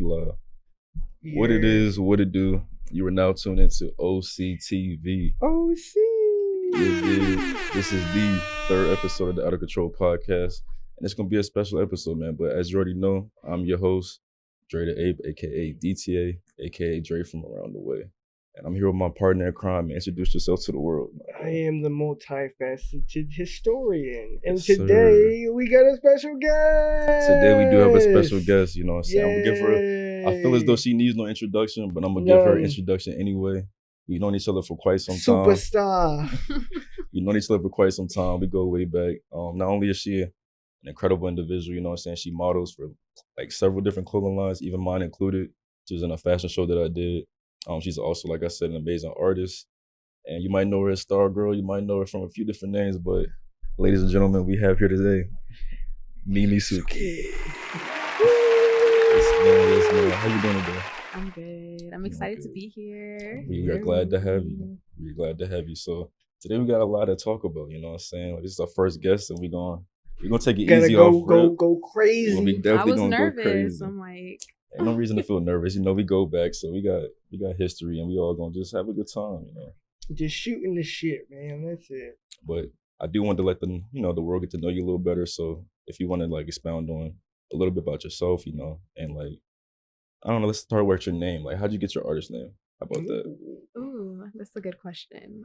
we live. What it Yeah. is, what it do. You are now tuned into OCTV. Oh, see. You dig? This is the third episode of the Out of Control podcast. And it's going to be a special episode, man. But as you already know, I'm your host, Dre the Ape, a.k.a. DTA, a.k.a. Dre from around the way. And I'm here with my partner in crime. Introduce yourself to the world. I am the multifaceted historian. And Yes, today we got a special guest. Today we do have a special guest, you know what I'm saying? I'm going to give her, I feel as though Yay. she needs no introduction, but I'm going to give her an introduction anyway. We've known each other for quite some time. Superstar. We've known each other for quite some time. We go way back. Not only is she an incredible individual, you know what I'm saying? She models for like several different clothing lines, even mine included. She was in a fashion show that I did. She's also, like I said, an amazing artist. And you might know her as Star Girl. You might know her from a few different names. But ladies and gentlemen, we have here today Mimisukiii. Yes, man. How you doing today? I'm good. I'm excited to be here. We are glad to have you. We're glad to have you. So today we got a lot to talk about, you know what I'm saying? Like, this is our first guest, and we're gonna take it easy off. Go crazy. I was nervous. I'm like, ain't no reason to feel nervous. You know, we go back, so we got history, and we all gonna just have a good time, you know. Just shooting the shit, man. That's it. But I do want to let the world get to know you a little better. So if you want to like expound on a little bit about yourself, you know, and like, I don't know, let's start with your name. Like, how'd you get your artist name? How about that? Ooh, that's a good question.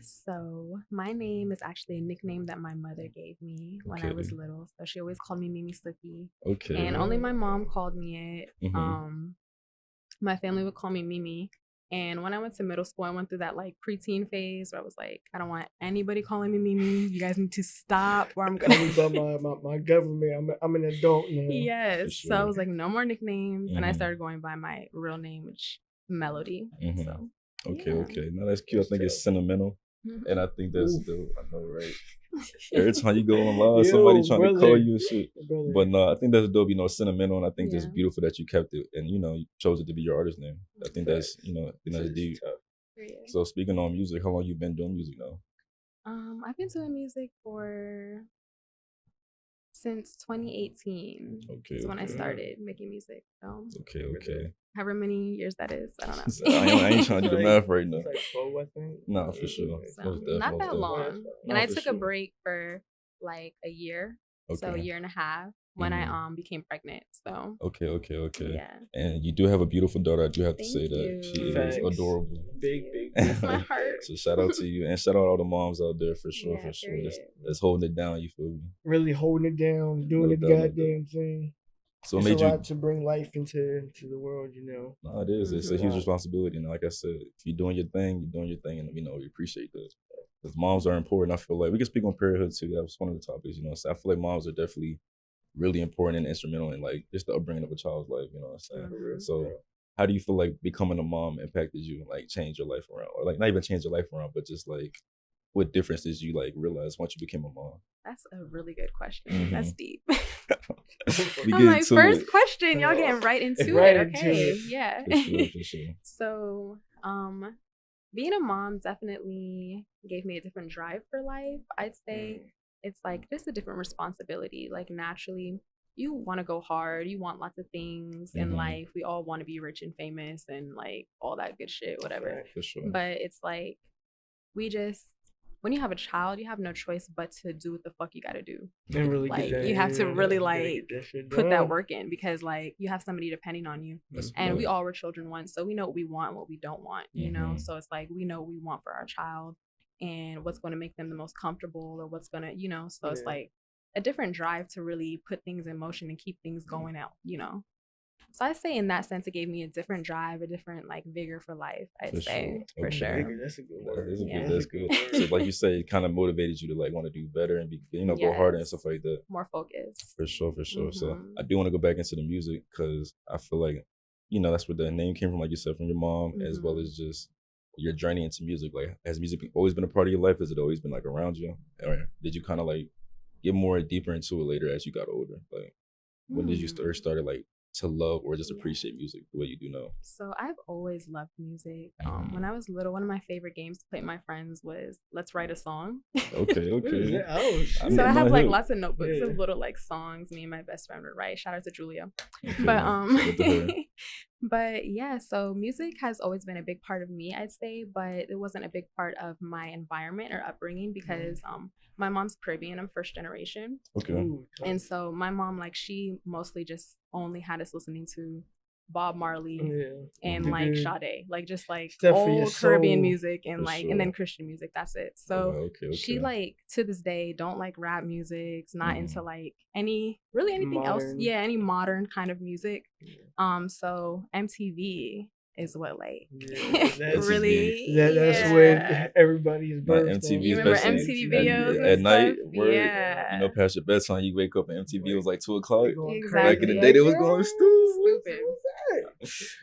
So my name is actually a nickname that my mother gave me when I was little. So she always called me Mimisukiii. Okay. And only my mom called me it. Mm-hmm. My family would call me Mimi. And when I went to middle school, I went through that like preteen phase where I was like, I don't want anybody calling me Mimi. You guys need to stop, or I'm gonna. my government. I'm an adult now. Yes. Sure. So I was like, no more nicknames, and I Mhm. started going by my real name, which Melody. Mhm. So. Okay. No, that's cute. I think it's sentimental, and I think that's dope. I know, right? Every time you go online, somebody trying to call you and shit. Brother. But no, I think that's dope. You know, sentimental, and I think that's Yeah. beautiful that you kept it, and you know, you chose it to be your artist name. I think that's that's deep. So speaking on music, how long you been doing music now? I've been doing music since 2018. Okay. Is when I started making music. So Okay. however many years that is, I don't know. So I ain't trying to do the math right now. It's like 4, I think. Nah, for sure. So, Most definitely, not most that definitely. long. Nah, And I for took sure. a break for like a year. So a Okay. year and a half when I became pregnant. So Okay. yeah. And you do have a beautiful daughter. I do have to say Thank that she you. is Facts. adorable. Big. That's my heart. So shout out to you, and shout out all the moms out there for sure. Yeah, For sure, period. that's holding it down. You feel me? Really holding it down, doing No the doubt, no goddamn thing. So It's it made a you. lot to bring life into the world, you know. No, it is. It's a Mhm. huge responsibility, and like I said, if you're doing your thing, and we appreciate that. Because moms are important. I feel like we can speak on parenthood too. That was one of the topics, you know. So I feel like moms are definitely really important and instrumental in like just the upbringing of a child's life. You know what I'm saying? Mhm. So how do you feel like becoming a mom impacted you and like changed your life around, or like not even change your life around, but just like what difference did you like realize once you became a mom? That's a really good question. Mhm. That's deep. We I'm get like, into first it. question, y'all getting right into Right it. into Okay. it. Yeah. For sure. So, being a mom definitely gave me a different drive for life. I'd say it's like just a different responsibility. Like naturally, you want to go hard. You want lots of things in Mhm. life. We all want to be rich and famous and like all that good shit, whatever. For sure. But it's like when you have a child, you have no choice but to do what the fuck you gotta do. And really Like, get that. you have to really, gotta like, get that shit Put that done. work in because like you have somebody depending on you. That's And we good. all were children once, so we know what we want and what we don't want, you know? Mhm. So it's like we know what we want for our child and what's going to make them the most comfortable or what's going to, so it's Yeah. like a different drive to really put things in motion and keep things going out, So I say in that sense, it gave me a different drive, a different like vigor for life, I'd For say, sure. for Okay. sure. That's a good word. That's good. So like you say, it kind of motivated you to like want to do better and be, go harder and Yes. stuff like that. More focused. For sure. So Mhm. I do want to go back into the music because I feel like, that's where the name came from, like you said, from your mom, as well Mhm. as just your journey into music. Like, has music always been a part of your life? Has it always been like around you? Or did you kind of like get more deeper into it later as you got older? Like, when did you started like to love or just Yeah. appreciate music the way you do now? So I've always loved music. When I was little, one of my favorite games to play with my friends was Let's Write a Song. Okay, What is okay. that? Oh, shit. So I have like hip. lots of notebooks Yeah. of little like songs me and my best friend would write. Shout out to Julia. Okay, But shout out to her. but yeah, so music has always been a big part of me, I'd say, but it wasn't a big part of my environment or upbringing because my mom's Caribbean, I'm first generation. Okay. Ooh, And so my mom, like, she mostly just only had us listening to Bob Marley yeah. and Mhm. like Good. Sade, like just like Stuff for your old Caribbean soul. music and For like sure. and then Christian music. That's it. So Okay. she like to this day don't like rap music, not into Mhm. like anything else. Modern. Yeah, any modern kind of music. Yeah. So MTV is what like Yeah, that's- really That's yeah. when everybody's Like birthday. MTV, You remember especially MTV at, videos at and night, stuff? where Yeah. you know, past your bedtime, you wake up and MTV was like 2:00. Exactly. Back in the day, they was going stupid. Stupid.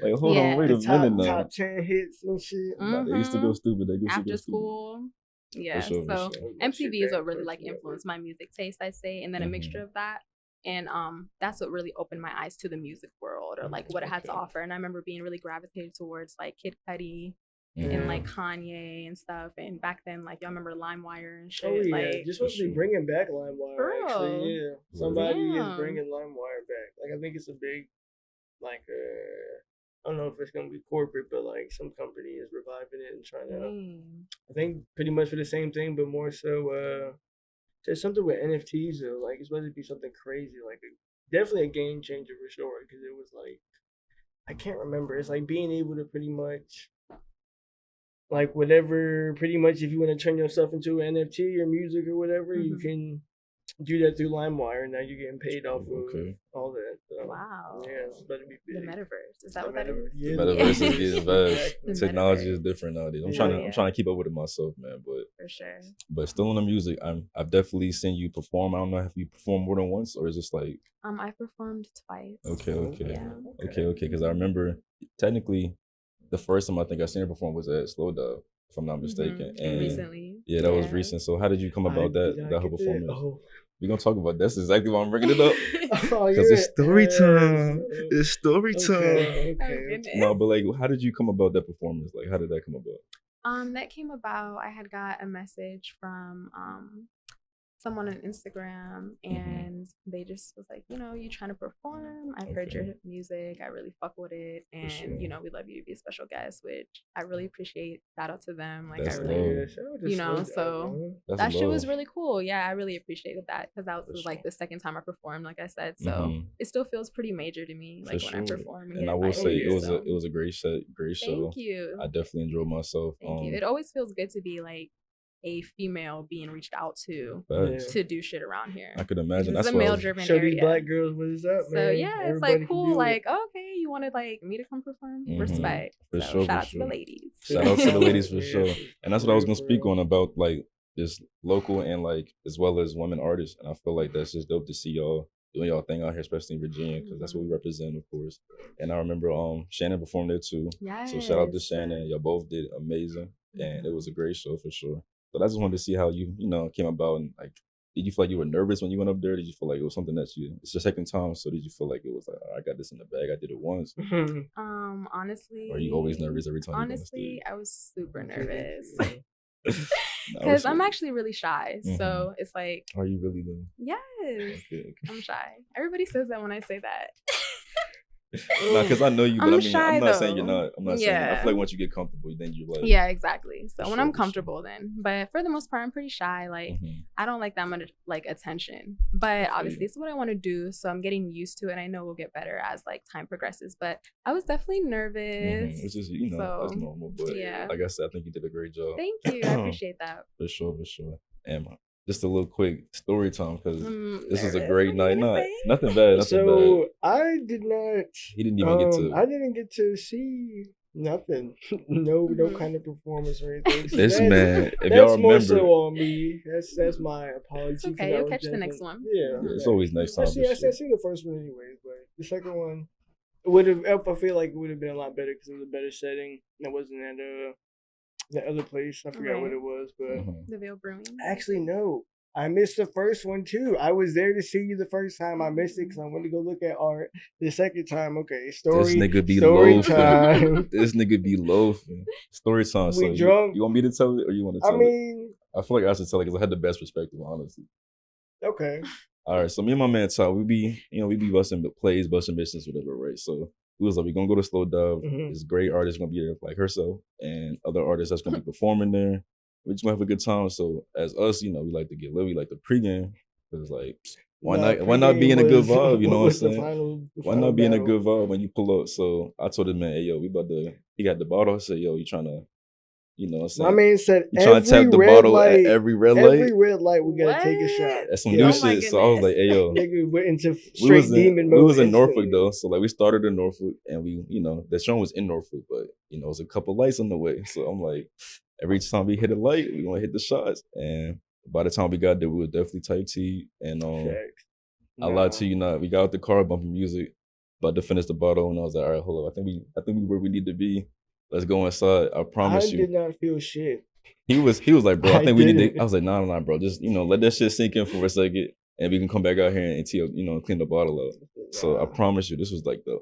Like, hold Yeah. on, wait a minute now. Top 10 hits and shit. Nah, they used to go stupid. They used to After go school. Yeah. For sure, for So sure. MTV is what really like influenced my music taste, I'd say, and then a mixture of that. And that's what really opened my eyes to the music world or like what it had to Okay. offer. And I remember being really gravitated towards like Kid Cudi Mhm. and like Kanye and stuff. And back then, like y'all remember LimeWire and shit. Oh yeah, Like you're supposed to be sure. bringing back LimeWire. For real? Actually, yeah, somebody is Damn. bringing LimeWire back. Like I think it's a big, like I don't know if it's gonna be corporate, but like some company is reviving it and trying to. dang. I think pretty much for the same thing, but more so. There's something with NFTs though. Like it's supposed to be something crazy. Like definitely a game changer for sure. Because it was like I can't remember. It's like being able to pretty much like whatever, pretty much if you want to turn yourself into an NFT or music or whatever, you Mhm. can do that through LimeWire, and now you're getting paid off of Okay. all that. So, Wow. yeah, it's about to be The big. metaverse. Is The that what that metaverse. is? Yeah, The the metaverse is metaverse. getting vast. Exactly. The Technology is metaverse. different nowadays. I'm Yeah. trying to Yeah. I'm trying to keep up with it myself, man. For sure. But still in the music, I've definitely seen you perform. I don't know if you performed more than once or is this like I performed twice. okay. Yeah. Okay. Because I remember technically the first time I think I seen her perform was at Slow Dub, if I'm not mistaken. Mhm. And Recently. yeah, that was recent. So how did you come about that Did I her get performance? Oh. We're gonna talk about that's exactly why I'm bringing it up. Oh, Because it's story time. yes. It's story time. Okay. Oh, Okay. goodness. No, but like how did you come about that performance? Like how did that come about? That came about. I had got a message from someone on Instagram, and they just was like, you trying to perform? I've heard your music. I really fuck with it, and sure. we love you to be a special guest, which I really appreciate. Shout out to them. Like That's I really, love. so That's that shit was love. really cool. Yeah, I really appreciated that because that For was like sure. the second time I performed, like I said. So Mhm. it still feels pretty major to me, like For when I sure. perform. And get I will invited, say it was so. it was a great set, great show. Thank you. I definitely enjoyed myself. Thank you. It always feels good to be like a female being reached out to Facts. to do shit around here. I could imagine. It's That's a why I male was- driven Show area. these black girls what is up, So man. yeah, it's Everybody like can cool. do it. Like okay, you wanted like me to come perform? Mhm. Respect. For So sure, shout for out to the sure. ladies. Shout out to the ladies for Yeah, sure. And that's what I was gonna speak on about like this local and like as well as women artists. And I feel like that's just dope to see y'all doing y'all thing out here, especially in Virginia, because that's what we represent, of course. And I remember Shannon performed there too. Yes. So shout out to Shannon. Y'all both did amazing, and it was a great show for sure. But I just wanted to see how you came about and like. Did you feel like you were nervous when you went up there? Did you feel like it was something that it's your second time? So did you feel like it was like, I got this in the bag, I did it once? Honestly. Or are you always nervous every time you go on Honestly, I was super nervous. stage? Because I'm actually really shy. Mhm. So it's like, Are you really doing? yes, Okay. I'm shy. Everybody says that when I say that. Nah, because I know you, but I'm I mean, shy, I'm not saying you're though. not. I'm not saying. I Yeah. feel like once you get comfortable, then you're like. Yeah, exactly. So For when sure, I'm for sure. comfortable, then. But for the most part, I'm pretty shy. Like Mhm. I don't like that much like attention. But obviously, it's what I want to do. So I'm getting used to it. I know we'll get better as like time progresses. But I was definitely nervous. Which is that's So, normal. But yeah. like I said, I think you did a great job. Thank you. I appreciate that. For sure. And just a little quick story time because this is a Nervous. great What are you night. gonna Nah, say? nothing bad. Nothing bad. So I did not. He didn't even get to. I didn't get to see nothing. No Mhm. kind of performance or anything. So This that's- man, if that's y'all more remember, so on me. That's my apology. It's 'cause okay. that You'll was catch the next definitely- one. Yeah, yeah, it's right. always next time. I for sure. seen the first one anyways, but the second one would have. I feel like it would have been a lot better because it was a better setting. It wasn't at the other place. I forgot what Right. it was, but Mhm. The Veil Brewing. actually no. I missed the first one too. I was there to see you the first time. I missed it because I wanted to go look at art. The second time, okay, This nigga be story loafing. time. This nigga be loafing. Story time. So We drunk. you want me to tell it or you want to I tell it? mean, I feel like I should tell it because I had the best perspective, honestly. okay. All right, so me and my man Todd, we be busting plays, busting business, whatever, right? So we was like, we gonna go to Slow Dive. Mhm. This great artist gonna be there, like herself, and other artists that's gonna be performing there. We just gonna have a good time. So as us, we like to get lit. We like the pregame because like why not be in a good vibe? You know what I'm saying? Why not be in a good vibe when you pull up? So I told him, man, hey yo, he got the bottle. I said, yo, you trying to, you know what I'm saying? My man said, you trying to tap the bottle at every red light? Every red light, we gotta take a shot. That's some new shit. So I was like, hey yo, nigga went into straight demon mode. We was in Norfolk though, so like we started in Norfolk, and we, the show was in Norfolk, but it was a couple lights on the way. So I'm like, every time we hit a light, we gonna hit the shots, and by the time we got there, we were definitely type T, and I lied to you not. We got out the car, bumping music, about to finish the bottle, and I was like, all right, hold up, I think we where we need to be. Let's go inside. I promise you. I did not feel shit. He was like, bro, I think we need to. I was like, nah, bro, just let that shit sink in for a second, and we can come back out here and clean the bottle up. So I promise you, this was like the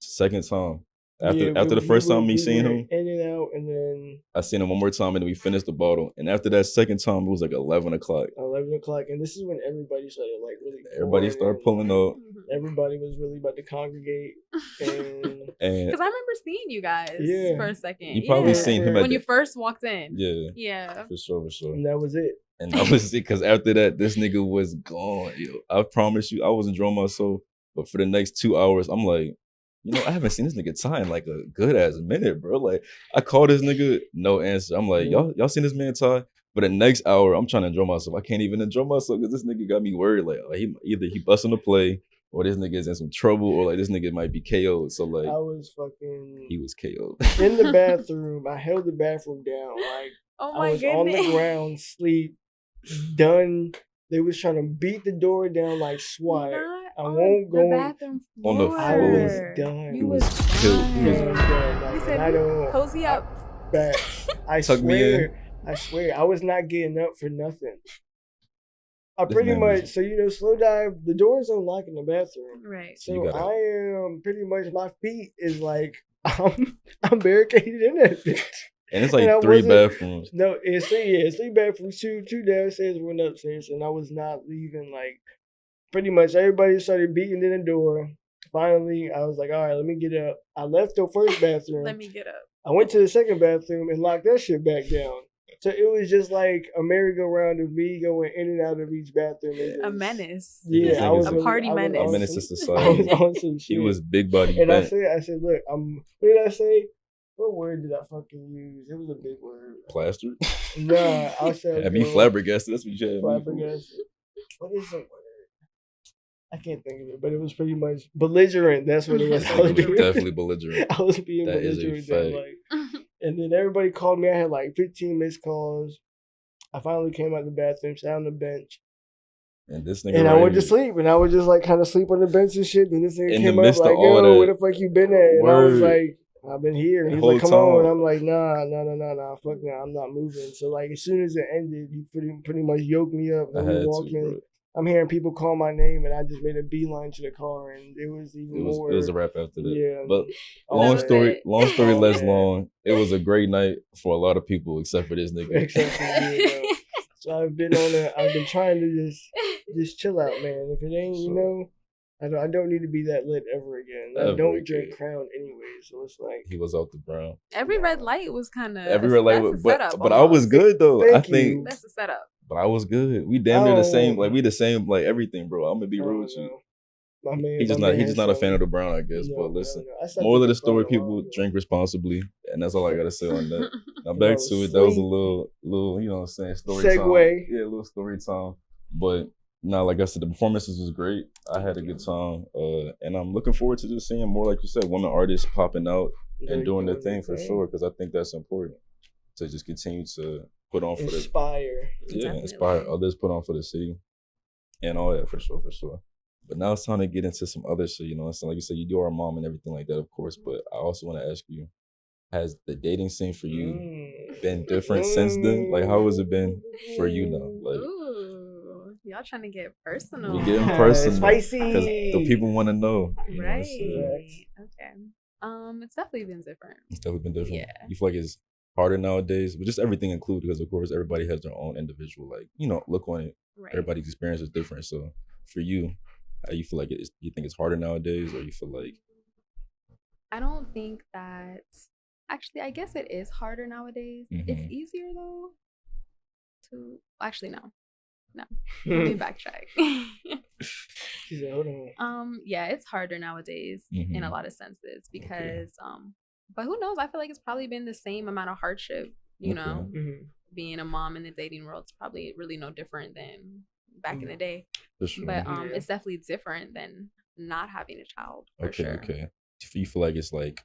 second time. After the first time me seeing him, in and out, and then I seen him one more time, and then we finished the bottle. And after that second time, it was like 11 o'clock. 11 o'clock, and this is when everybody started like really. Everybody started pulling up. Everybody was really about to congregate, and because I remember seeing you guys for a second. You probably seen him when you first walked in. Yeah, for sure. And that was it. And that was it, because after that, this nigga was gone. Yo, I promise you, I was enjoying myself. But for the next 2 hours, I'm like, I haven't seen this nigga tie in like a good ass minute, bro. Like, I called this nigga, no answer. I'm like, y'all seen this man tie? But the next hour, I'm trying to enjoy myself. I can't even enjoy myself because this nigga got me worried. Like, either he busting the play, or this nigga is in some trouble, or like this nigga might be KO'd. So like, he was KO'd. In the bathroom, I held the bathroom down. Like, I was on the ground, sleep, done. They was trying to beat the door down like SWAT. I won't go on the floor. I was done. He was done. He said, cozy up. I swear, I was not getting up for nothing. I pretty much, Slow Dive, the doors don't lock in the bathroom. Right. So I am pretty much, my feet is like, I'm barricaded in that bitch. And it's like 3 bathrooms. No, it's 3 bathrooms, 2 downstairs, 1 upstairs, and I was not leaving. Like, pretty much everybody started beating in the door. Finally, I was like, all right, let me get up. I left the first bathroom. Let me get up. I went to the second bathroom and locked that shit back down. So it was just like a merry-go-round of me going in and out of each bathroom. A menace. Yeah, I was a party menace. A menace to society. I was on some shit. He was big body. And I said, look, what did I say? What word did I fucking use? It was a big word. Plastered? Nah, I said. Have you flabbergasted? That's what you said. Flabbergasted. What is the word? I can't think of it, but it was pretty much belligerent. That's what it was. Definitely belligerent. I was being that belligerent. Is a fact. And then everybody called me. I had like 15 missed calls. I finally came out the bathroom, sat on the bench. And this nigga. And I went to sleep. And I would just like kind of sleep on the bench and shit. And this nigga came up like, yo, where the fuck you been at? And I was like, I've been here. And he's like, come on. And I'm like, nah, fuck nah, I'm not moving. So like as soon as it ended, he pretty much yoked me up. And we walked in. I'm hearing people call my name, and I just made a beeline to the car, and it was more. It was a wrap after that. Yeah. But long story less long. It was a great night for a lot of people, except for this nigga. Except for me. So I've been trying to just chill out, man. If it ain't, I don't need to be that lit ever again. I don't drink Crown anyway, so it's like he was out the brown. Every red light was kind of but I was good though. I think that's a setup. But I was good. We damn near the same. Like we the same. Like everything, bro. I'm gonna be real with you. He's just not a fan of the brown, I guess. But listen, more of the story, people drink responsibly, and that's all I gotta say on that. Now back to it. That was a little, you know what I'm saying, story segue. Time. Yeah, a little story time. But now, like I said, the performances was great. I had a good time, and I'm looking forward to just seeing more, like you said, women artists popping out and doing their thing for sure. Because I think that's important to just continue to put on for inspire others, put on for the city, and all that for sure. But now it's time to get into some other shit. You know, so like you said, you do our mom and everything like that, of course. But I also want to ask you: has the dating scene for you been different since then? Like, how has it been for you now? Like, y'all trying to get personal. We getting personal. Spicy. Because the people want to know. You know what I'm Right. saying? Okay. It's definitely been different. It's definitely been different. Yeah. You feel like it's harder nowadays, but just everything included, because of course everybody has their own individual, like, look on it. Right. Everybody's experience is different. So for you, how you feel like it is? You think it's harder nowadays, or you feel like? I don't think that. Actually, I guess it is harder nowadays. It's easier though. Actually, no. Let me backtrack. She said, hold on. Yeah, it's harder nowadays in a lot of senses because but who knows? I feel like it's probably been the same amount of hardship, you know. Being a mom in the dating world is probably really no different than back in the day. For sure. But it's definitely different than not having a child, for sure. Okay. You feel like it's like,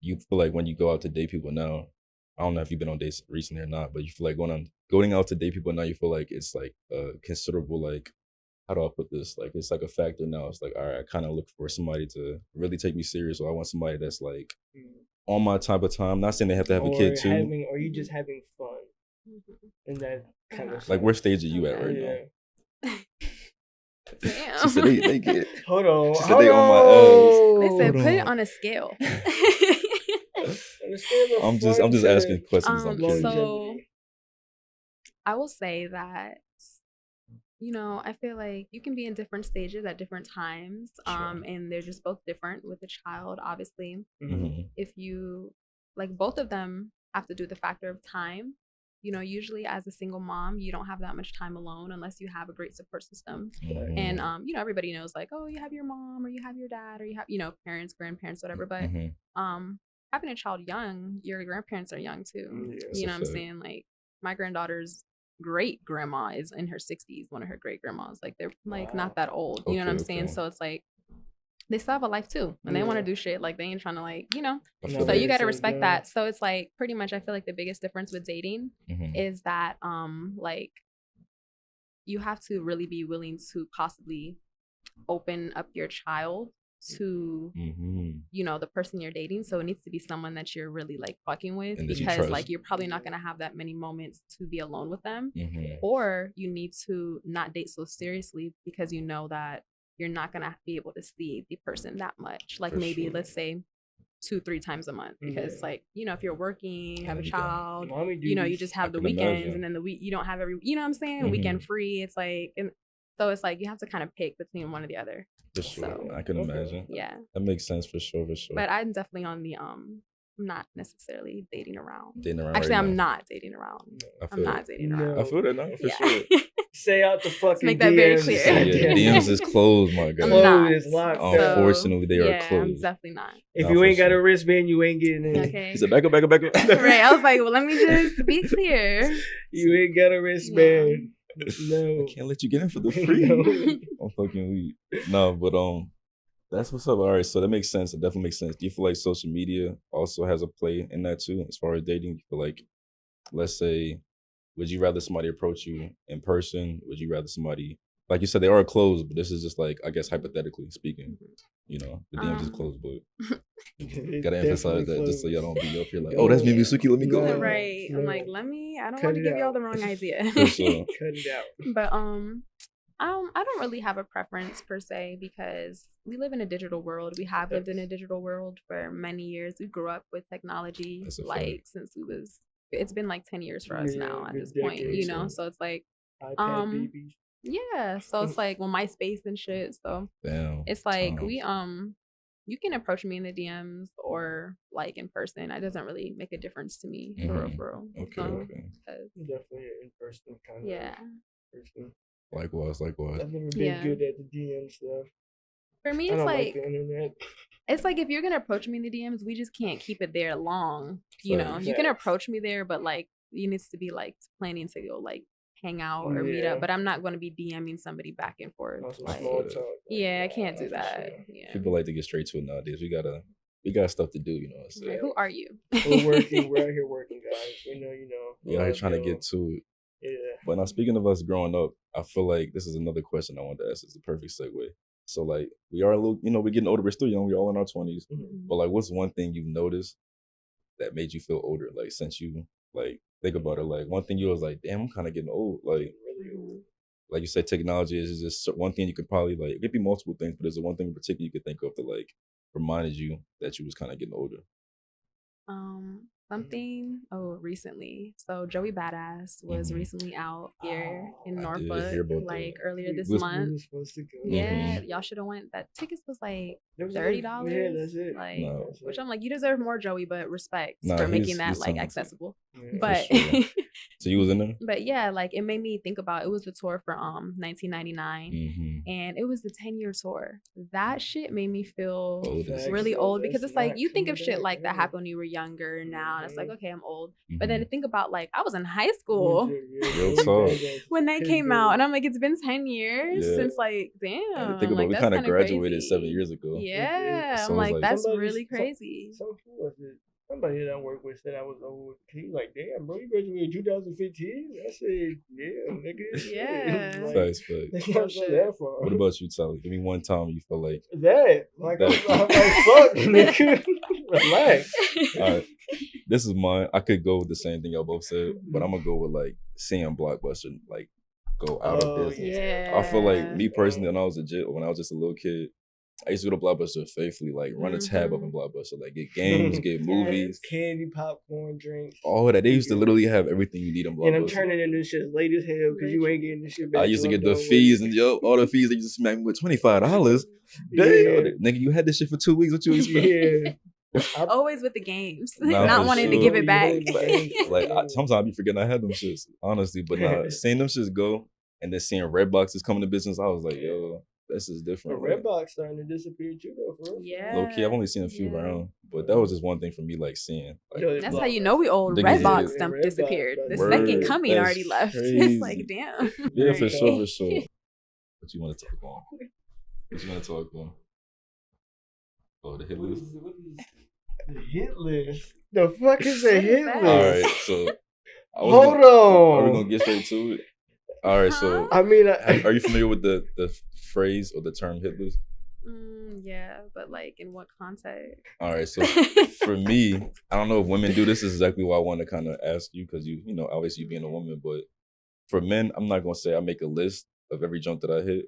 you feel like when you go out to date people now, I don't know if you've been on dates recently or not, but you feel like going out to date people now, you feel like it's like a considerable, like, how do I put this? Like, it's like a factor now. It's like, all right, I kind of look for somebody to really take me serious, or I want somebody that's like on my type of time. Not saying they have to have a kid too. Or you just having fun. And that kind of like, where stage are you at right now? Damn. She said they get it. Hold on. She said they on my ass. They said put it on a scale. I'm just asking questions. I'm curious. So I will say that, I feel like you can be in different stages at different times. And they're just both different with a child, obviously. If you, like, both of them have to do the factor of time. Usually as a single mom, you don't have that much time alone unless you have a great support system. And, everybody knows, like, oh, you have your mom or you have your dad or you have, parents, grandparents, whatever. But having a child young, your grandparents are young too. You know what I'm saying? Like, my granddaughter's great grandma is in her 60s, one of her great grandmas. Like, they're like not that old. You know what I'm saying? So it's like, they still have a life too, and they want to do shit. Like, they ain't trying to, like, so you got to respect that. So it's like, pretty much, I feel like the biggest difference with dating is that like, you have to really be willing to possibly open up your child to the person you're dating. So it needs to be someone that you're really, like, fucking with, because like, you're probably not going to have that many moments to be alone with them, or you need to not date so seriously because you know that you're not going to be able to see the person that much, like, maybe let's say 2-3 times a month, because like, if you're working, you have a child, you just have the weekends, and then the week you don't have every, what I'm saying, weekend free. It's like, and so it's like you have to kind of pick between one or the other. For sure. So, I can imagine. Yeah, that makes sense for sure. But I'm definitely on the not necessarily dating around. Actually, right, I'm not dating around. I'm not dating around. I feel that now, for sure. Say out the fucking Let's make that DMs. very clear. Yeah, the DMs is closed, my God. Closed, locked. Unfortunately, they are closed. I'm definitely not. If you ain't got a wristband, you ain't getting in. Okay. He said, back up. Right. I was like, well, let me just be clear. You ain't got a wristband. No. I can't let you get in for the free. I'm fucking weak. No, but that's what's up. All right, so that makes sense. It definitely makes sense. Do you feel like social media also has a play in that too, as far as dating? You feel like, let's say, would you rather somebody approach you in person? Would you rather somebody, like you said, they are closed, but this is just like, I guess, hypothetically speaking, the DMs is closed, but gotta emphasize that just so y'all don't be up here like, oh, that's Mimisukiii, let me go. Right. I'm like, I don't want to give y'all the wrong idea. For sure. Cut it out. But I don't really have a preference per se, because we live in a digital world. We have lived in a digital world for many years. We grew up with technology, like, since it's been like 10 years for us now at this point, so it's like, iPad babies. Yeah, so it's like, well, MySpace and shit. So it's like, you can approach me in the DMs or like in person. It doesn't really make a difference to me, for real. Okay. Definitely an in-person kind of person. Likewise. I've never been good at the DM stuff. For me, it's like the internet. It's like, if you're gonna approach me in the DMs, we just can't keep it there long. You can approach me there, but like, you need to be like planning to go like hang out or meet up. But I'm not going to be DMing somebody back and forth. Like, I can't do that. Sure. Yeah. People like to get straight to it nowadays. We got stuff to do, So. Like, who are you? We're working. We're out here working, guys. We know, We're out here trying to get to it. Yeah. But now, speaking of us growing up, I feel like this is another question I wanted to ask. It's a perfect segue. So, like, we are a little, we're getting older. We're still young. We're all in our 20s. Mm-hmm. But, like, what's one thing you've noticed that made you feel older? Like, since you, like, think about it, like, one thing you was like, damn, I'm kind of getting old. Like, really old. like you said, technology is just one thing you could probably like. It could be multiple things, but there's one thing in particular you could think of that like reminded you that you was kind of getting older. Something recently. So Joey Badass was recently out here in I did Norfolk, hear about like that. earlier this Was- We month. were supposed to go. Yeah, y'all should have went. That tickets was like That was $30. Yeah, that's it. Like, No. That's which it. I'm like, you deserve more, Joey, but respect Nah, for making he's that like talented. accessible. Yeah. But sure. So you was in there? but yeah, like it made me think about it was the tour for 1999, Mm-hmm. and it was the 10-year tour. That shit made me feel Old as really Facts, old though. because That's it's like not you think of coming shit back, like that yeah. happened when you were younger now, and it's like, Mhm. okay, I'm old. Mhm. But then to think about like I was in high school Real talk. when they came out, and I'm like, it's been 10 years Yeah. since like, And damn, think about like it, we that's kind of kinda graduated crazy. 7 years ago. Yeah, So I'm it's like like- that's Somebody- really crazy. Who was it? Somebody that I work with said I was old. He like, damn, bro, you graduated 2015. I said, yeah, nigga. Yeah. Like, Facts, facts. Nigga, Real I'm shit. that far. What about you, Tyler? Give me one time you feel like. that? Like, I'm That. like, fuck, nigga. Relax. All right, this is mine. I could go with the same thing y'all both said, but I'm gonna go with like seeing Blockbuster like go out of Oh, business. Yeah. I feel like me personally, when I was just a little kid, I used to go to Blockbuster faithfully, like run a tab up in Blockbuster, like get games, get movies, Candy, popcorn, drinks. all of that. They used to literally have everything you need in And I'm Blockbuster. turning in this shit late as hell because you ain't getting this shit back. I used to till get I'm the done fees with and all the fees they just smacked me with $25. Damn, Yeah. nigga, you had this shit for 2 weeks. What you expect? Yeah. Always with the games, Nah, not for wanting to sure. give it back. Like sometimes I be forgetting I had them shits, honestly. But nah, seeing them shits go and then seeing red boxes come into business, I was like, yo, this is But different. Like, Redbox starting to disappear too, though, for real. Yeah. low key, I've only seen a few Yeah. around, but that was just one thing for me, like seeing. Like, Yo, That's how you know we old. Niggas Redbox is- dump Redbox, disappeared. The word, second coming that's already left. crazy. It's like, damn. yeah, for Right. sure, for sure. What you want to talk on? What you want to talk on? Oh, the hit What list. is the hit list? The fuck is a What is hit that? list? All right, so Hold Are we on. gonna get straight to it? All right, so I mean, are you familiar with the phrase or the term hit list? Yeah, but like in what context? All right, so for me, I don't know if women do this. This is exactly why I want to kind of ask you because you know, obviously you being a woman, but for men, I'm not gonna say I make a list of every jump that I hit.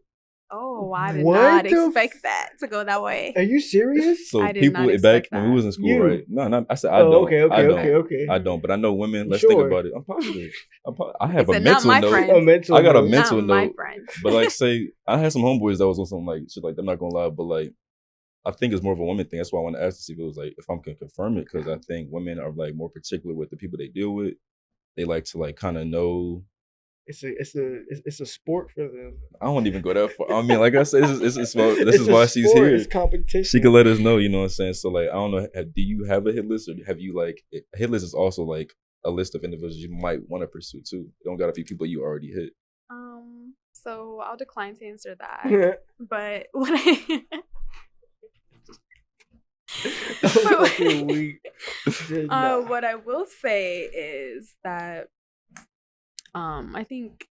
Oh, I did What not the expect that to go that way. are you serious? So I did people not back expect when we that. was in school, You. right? No, I said I Oh, don't. okay, I don't. okay. I don't, but I know women. You Let's think sure? about it. I'm positive. I have He a said, "Not mental my note. friend. A mental I got a note. mental Not my note. friend. But like, say I had some homeboys that was on some like shit like that. I'm not gonna lie, but like, I think it's more of a woman thing. That's why I want to ask to see if it was like if I can confirm it because I think women are like more particular with the people they deal with. They like to like kind of know. It's a sport for them. I don't even go that far. I mean, like I said, this is why It's a why she's sport, here. It's competition. She can let us know, you know what I'm saying? So like I don't know, do you have a hit list or have you like a hit list is also like a list of individuals you might want to pursue too. You don't gotta be people you already hit. So I'll decline to answer that. But what I Fucking weak. Just nah. what I will say is that I think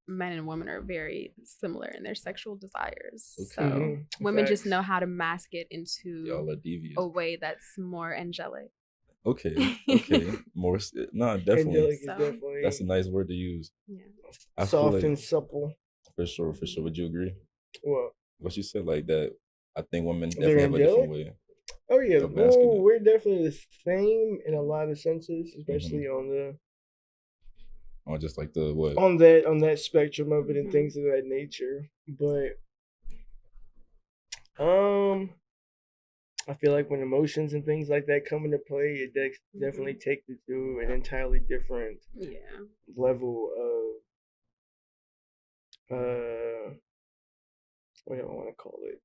men and women are very similar in their sexual desires. Okay. So Mhm. women just Facts. know how to mask it Y'all into are devious. a way that's more angelic. Okay. More no, definitely. Angelic is So, definitely That's a nice word to use. Yeah. I feel soft like, and supple. for sure. Would you agree? What? What you said like that, I think women They're definitely have a different angelic? way. Oh yeah, of masking it. we're definitely the same in a lot of senses, especially Mm-hmm. Or just like the what? on that spectrum of it and Mhm. things of that nature. But I feel like when emotions and things like that come into play, it definitely takes it to an entirely different Yeah. level of what do I want to call it?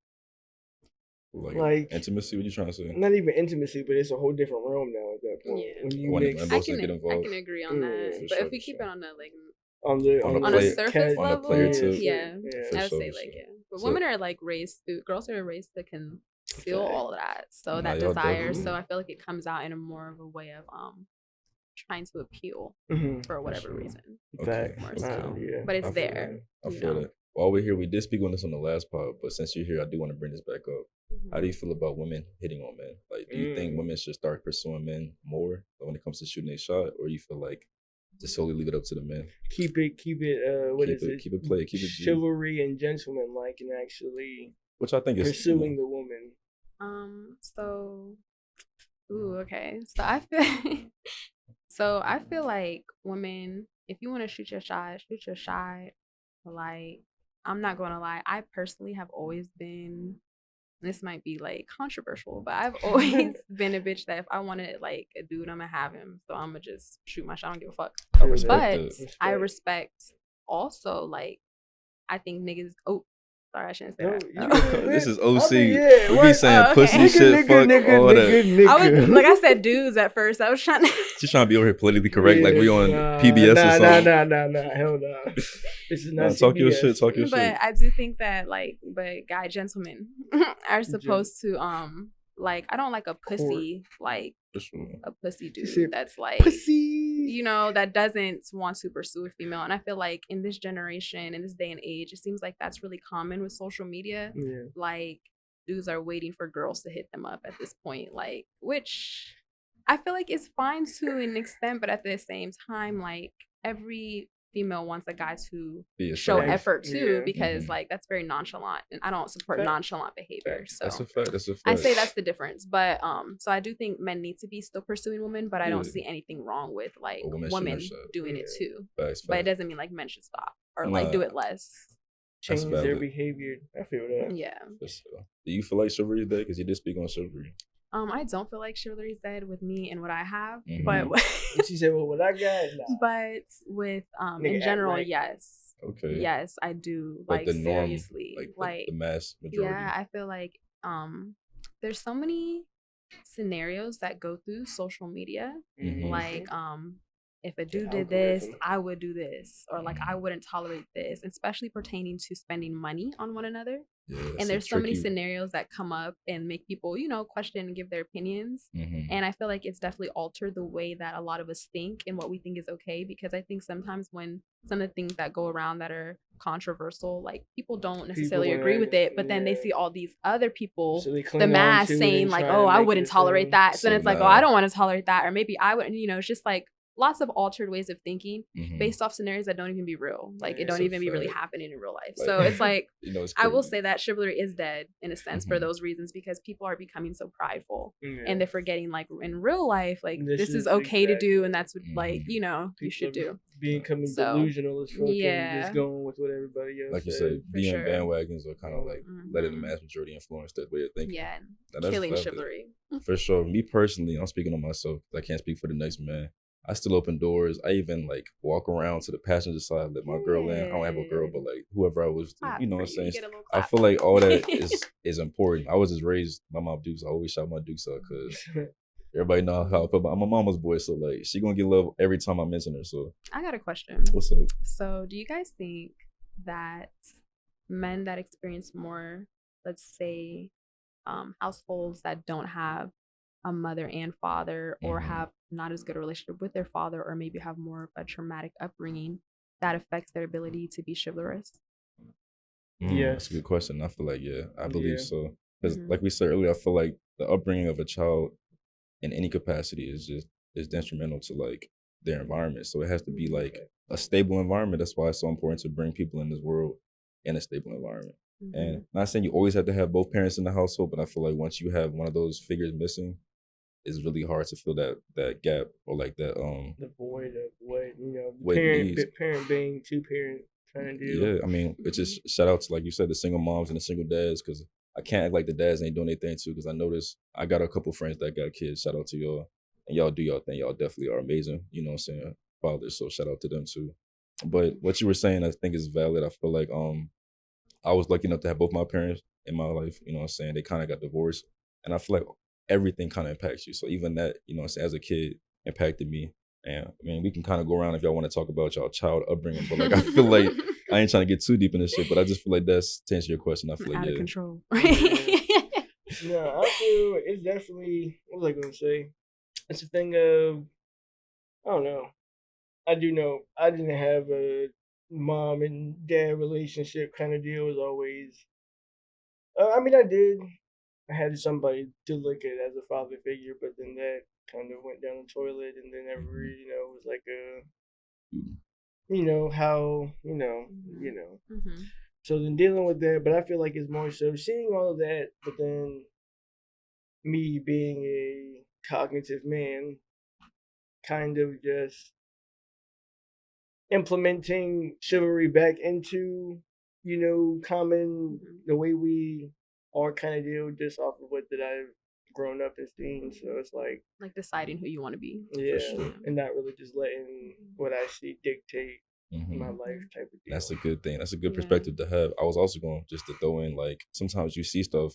Like- intimacy. What you trying to say? Not even intimacy, but it's a whole different realm now at that point. Yeah. When you When mix both I sides can get involved. agree on Yeah, that. for But sure, if we for keep sure. it on the like on the On a on a player- surface on a level, player tip. yeah. Yeah. I would sure, say for like sure. yeah. But So- women are like raised through girls are raised to conceal all of that. So Nah, that y'all desire. definitely- So I feel like it comes out in a more of a way of trying to appeal Mhm. for whatever sure. reason. Fact. More so. Yeah. But it's I feel there. I you feel know? that. While we're here, we did speak on this on the last pod, but since you're here, I do want to bring this back up. How do you feel about women hitting on men? Like, do you think women should start pursuing men more when it comes to shooting a shot, or you feel like just solely leave it up to the men. Keep it. What is it? Keep it play. Keep it G. Chivalry and gentlemanlike, and actually Which I think is pursuing the woman. Okay. So I feel like women, if you want to shoot your shot, shoot your shot. Like, I'm not gonna lie, I personally have always been. This might be like controversial, but I've always been a bitch that if I wanted like a dude, I'm gonna have him. So I'm gonna just shoot my shot. I don't give a fuck. I respect But it. I respect also like I think niggas. Oh, sorry, I shouldn't say that. This is OC. Yeah, we be saying pussy shit, fuck all that. I was like, I said dudes at first. I was trying to. She's trying to be over here politically correct, like we on PBS or something. Nah, hell no. This is not talk CBS. your shit. Talk your But shit. I do think that guy gentlemen are supposed to like I don't like a pussy like For sure. a pussy dude said that's like pussy. that doesn't want to pursue a female. And I feel like in this generation, in this day and age, it seems like that's really common with social media. Yeah. Like dudes are waiting for girls to hit them up at this point, like, which I feel like is fine to an extent, but at the same time, like every female wants a guy to show effort too, because like that's very nonchalant, and I don't support nonchalant behavior. So that's a fact. I say that's the difference. But so I do think men need to be still pursuing women, but I don't see anything wrong with like women doing it too. Facts. But it doesn't mean like men should stop or like do it less. Change their behavior. I feel that. Yeah. Do you feel like chivalry is dead? Because you did speak on chivalry. I don't feel like chivalry is dead with me and what I have, Mm-hmm. but she said, "Well, what I got." Nah. But with in general, yes. Okay. Yes, I do. But like the norm, seriously, like the mass majority. Yeah, I feel like there's so many scenarios that go through social media, like if a dude did this, I would do this, or like I wouldn't tolerate this, especially pertaining to spending money on one another. Yeah, and there's so many scenarios that come up and make people, question and give their opinions. And I feel like it's definitely altered the way that a lot of us think and what we think is okay, because I think sometimes when some of the things that go around that are controversial, like people don't necessarily agree with it, but then they see all these other people, the mass saying like, oh, I wouldn't tolerate that. So then it's like, oh, I don't want to tolerate that. Or maybe I wouldn't, it's just like lots of altered ways of thinking based off scenarios that don't even be real. Like it don't even be really happening in real life. So it's like, I will say that chivalry is dead in a sense for those reasons, because people are becoming so prideful and they're forgetting like in real life, like this is okay to do. And that's what like, you should do. Becoming delusional as fuck and just going with what everybody else like you said, being bandwagons or kind of like letting the mass majority influence that way of thinking. Yeah. Killing chivalry. For sure. Me personally, I'm speaking on myself. I can't speak for the next man. I still open doors. I even like walk around to the passenger side, let my girl in. I don't have a girl, but like whoever I was, you know what I'm saying? I feel like all that is important. I was just raised by my dukes. I always shout my dukes out because everybody know how I feel. But I'm a mama's boy, so like she gonna get love every time I mention her. So I got a question. What's up? So do you guys think that men that experience more, let's say, households that don't have a mother and father, or have not as good a relationship with their father, or maybe have more of a traumatic upbringing, that affects their ability to be chivalrous? Yeah, that's a good question. I feel like I believe so, because like we said earlier, I feel like the upbringing of a child in any capacity is detrimental to like their environment. So it has to be like a stable environment. That's why it's so important to bring people in this world in a stable environment. And not saying you always have to have both parents in the household, but I feel like once you have one of those figures missing, it's really hard to fill that gap, or like that the void of what parent being two parent trying to do. Yeah, I mean, it's just shout out to, like you said, the single moms and the single dads, because I can't act like the dads ain't doing their thing too, because I noticed I got a couple friends that got kids. Shout out to y'all, and y'all do y'all thing. Y'all definitely are amazing. You know what I'm saying? Fathers, so shout out to them too. But what you were saying, I think is valid. I feel like I was lucky enough to have both my parents in my life. You know what I'm saying? They kind of got divorced, and I feel like everything kind of impacts you. So even that, you know what I'm saying, as a kid impacted me. And I mean, we can kind of go around if y'all want to talk about y'all child upbringing, but like I feel like I ain't trying to get too deep in this shit, but I just feel like that's, to answer your question, I feel like out of control. No, I feel it's definitely, what was I gonna say? It's a thing of, I don't know. I do know I didn't have a mom and dad relationship kind of deal. It was always, I mean, I did. I had somebody to look at as a father figure, but then that kind of went down the toilet, and then was like you know how so then dealing with that, but I feel like it's more so seeing all of that, but then me being a cognitive man, kind of just implementing chivalry back into, common the way we are kind of deal just off of what that I've grown up and seen. So it's like deciding who you want to be. yeah, sure. and not really just letting what I see dictate my life type of deal. That's a good thing. That's a good perspective to have. I was also going just to throw in like sometimes you see stuff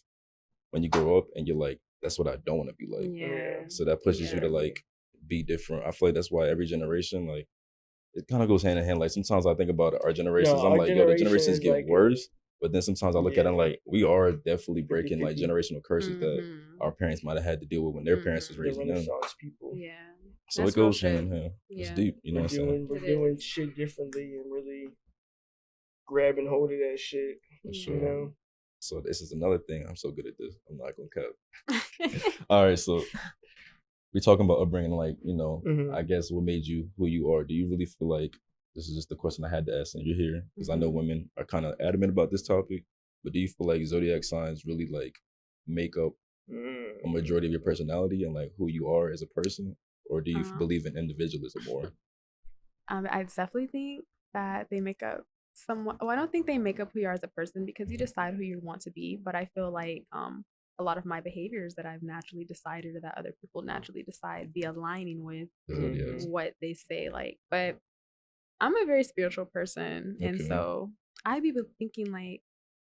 when you grow up and you're like, that's what I don't want to be like. Yeah. So that pushes you to like be different. I feel like that's why every generation, like, it kind of goes hand in hand. Like sometimes I think about our generations, I'm like, yo, the generations get worse. But then sometimes I look at them like we are definitely breaking like generational curses that our parents might have had to deal with when their parents was raising them. People. Yeah. So it goes hand in hand. It's deep, you know what I'm saying? We're doing shit differently and really grabbing hold of that shit. For sure. You know? So this is another thing. I'm so good at this. I'm not gonna cap. All right, so we're talking about upbringing, like, I guess what made you who you are. Do you really feel like this is just the question I had to ask and you're here? Because I know women are kind of adamant about this topic, but do you feel like zodiac signs really like make up a majority of your personality and like who you are as a person? Or do you believe in individualism more? I definitely think that they make up somewhat. Well, I don't think they make up who you are as a person because you decide who you want to be. But I feel like a lot of my behaviors that I've naturally decided or that other people naturally decide be aligning with what they say. Like, but I'm a very spiritual person, and so I be thinking like,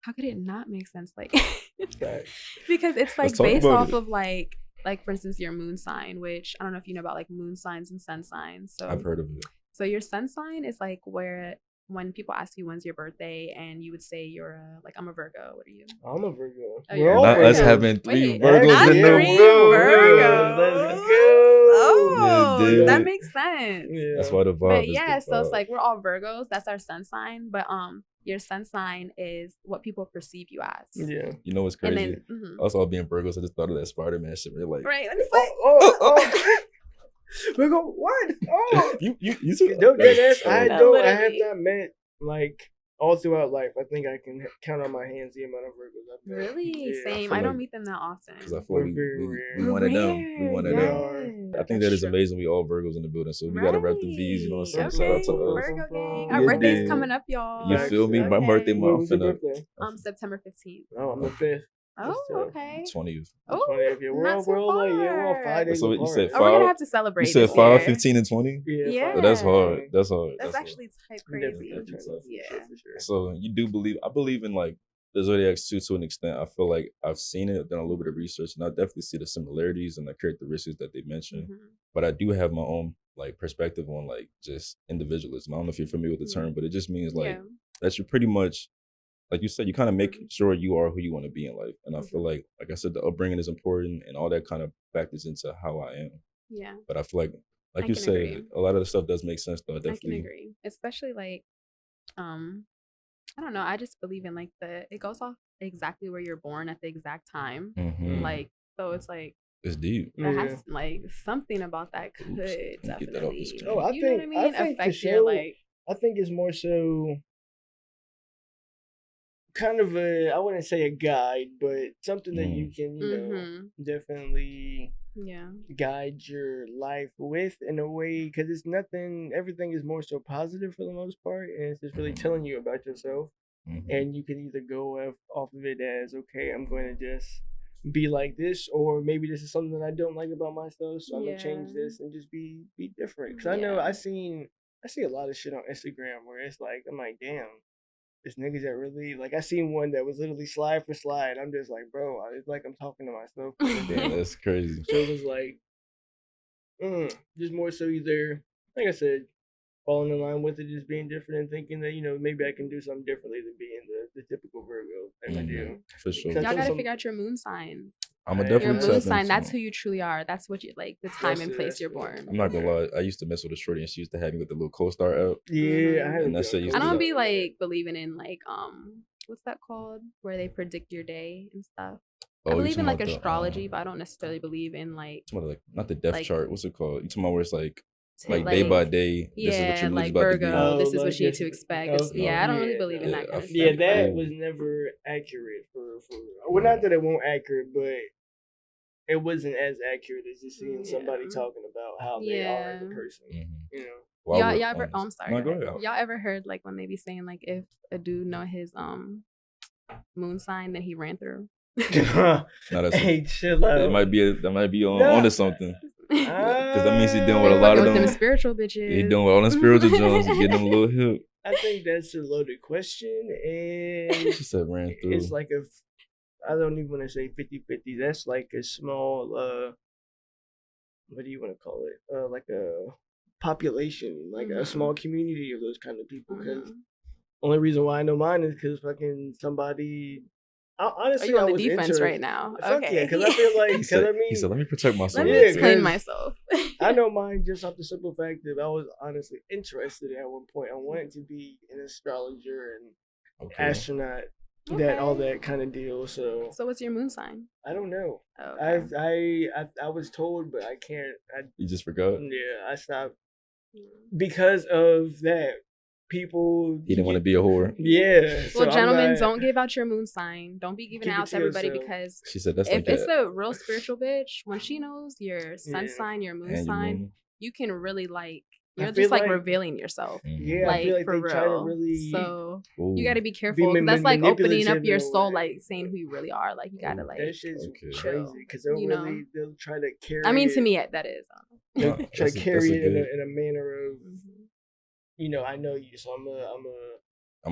how could it not make sense? Like, because it's like based off of like for instance your moon sign, which I don't know if you know about like moon signs and sun signs. So I've heard of it. So your sun sign is like where when people ask you when's your birthday and you would say you're like I'm a Virgo. What are you? I'm a Virgo. Oh, you're not Virgo. Us having three Virgos not in the three room. Virgos. Let's go. Oh, that makes sense. Yeah. That's why the vibe But is yeah, the so vibe. it's like we're all Virgos. That's our sun sign. But your sun sign is what people perceive you as. Yeah. You know what's crazy? And then, us all being Virgos, I just thought of that Spider-Man shit. We're like, right? It's like, Virgo, what? Oh, you don't do that. I have not met like all throughout life. I think I can count on my hands the amount of Virgos I've met. Really? Yeah. Same. I don't meet them that often. Because I feel like we one of them. We one of them. I think that is amazing. We all Virgos in the building, so we gotta rep the V's. You know what I'm saying? Okay. Shout out to us. Virgo gang. Our birthday's coming up, y'all. You feel me? My birthday month. September 15th. Oh, I'm the 5th. Oh, okay. 20th. Oh, 20th. Yeah, we're all 5 days. So you said 5. We're gonna have to celebrate. You said 5, 15, and 20. Yeah. That's hard. That's hard. That's actually type crazy. Yeah. So you do believe? I believe in like the zodiacs too, to an extent. I feel like I've seen it, done a little bit of research, and I definitely see the similarities and the characteristics that they mentioned. But I do have my own like perspective on like just individualism. I don't know if you're familiar with the term, but it just means like that you're pretty much, like you said, you kind of make sure you are who you want to be in life. And I feel like I said, the upbringing is important and all that kind of factors into how I am. Yeah. But I feel like you say, a lot of the stuff does make sense though. Definitely. I can agree. Especially like, I don't know. I just believe in like it goes off exactly where you're born at the exact time. Like, so it's like, it's deep. It has like something about that could definitely. I think affect your like. I think it's more so kind of I wouldn't say a guide, but something that you can, definitely guide your life with in a way, because everything is more so positive for the most part, and it's just really telling you about yourself. And you can either go off of it as, okay, I'm going to just be like this, or maybe this is something that I don't like about myself, so I'm gonna change this and just be different. Because I know I see a lot of shit on Instagram where it's like, I'm like, damn, there's niggas that really, like, I seen one that was literally slide for slide. I'm just like, bro, it's like I'm talking to myself. Damn, that's crazy. So it was like, just more so either, like I said, falling in line with it, just being different and thinking that, maybe I can do something differently than being the typical Virgo type of deal. For sure. Y'all gotta figure out your moon sign. I'm a definitely your moon sign. That's who you truly are. That's what you like. The time and place you're born. I'm not gonna lie. I used to mess with a shorty, and she used to have me with the little co-star app. Yeah, I don't be like believing in like what's that called? Where they predict your day and stuff. I believe in like astrology, but I don't necessarily believe in like not the death chart. What's it called? You talking about where it's like like day by day. This is what yeah, your mood is like about to be. Virgo, this is like what you need this- to expect. okay, Yeah, I don't really yeah, believe in yeah, that kind of stuff. Yeah, that cool. was never accurate for. Well, not that it won't accurate, but it wasn't as accurate as just seeing somebody talking about how they are as a person. You know. While Y'all we're ever? on Oh, this- I'm sorry. No, go go ahead. ahead. Y'all ever heard like when they be saying like if a dude know his moon sign, then he ran through. No, that's Hey, chill out. that might be on Nah. onto something. Because that means he's dealing Ah. with a lot of Fucking with them. them spiritual bitches. He doing with all them spiritual Jones, getting them a little hip. I think that's a loaded question, and She said ran through. it's like I don't even want to say 50-50. That's like a small, what do you want to call it? Like a population, like a small community of those kind of people. Because only reason why I know mine is because fucking somebody. Honestly, Are you on I the was defense interested. right now? Fuck Okay. yeah, because I feel like, he said, let me protect myself. Let me Yeah, explain 'cause myself. I know mine just off the simple fact that I was honestly interested at one point. I wanted to be an astrologer and Okay. astronaut, Okay. all that kind of deal. So So what's your moon sign? I don't know. Oh, okay. I was told, but I can't. You just forgot? Yeah, I stopped because of that. People. He didn't want to be a whore. Yeah. Well, so gentlemen, don't give out your moon sign. Don't be giving Keep it it out to to everybody yourself. because She said that's if like it's that. a real spiritual bitch, when she knows your sun Yeah. sign, your moon And your sign, moon. you can really like I you're feel just like like- revealing yourself. Yeah, Like I feel like for they try to real. really. So Ooh. you got to be careful. 'Cause that's like opening up your soul, like saying who you really are. Like you got to Ooh, like. that shit's Okay. chill, crazy because they'll you know? really they'll try to carry. I mean, to it- me, that is. they'll Nah, try to carry a it good. in a manner of Mhm. I know you, so I'm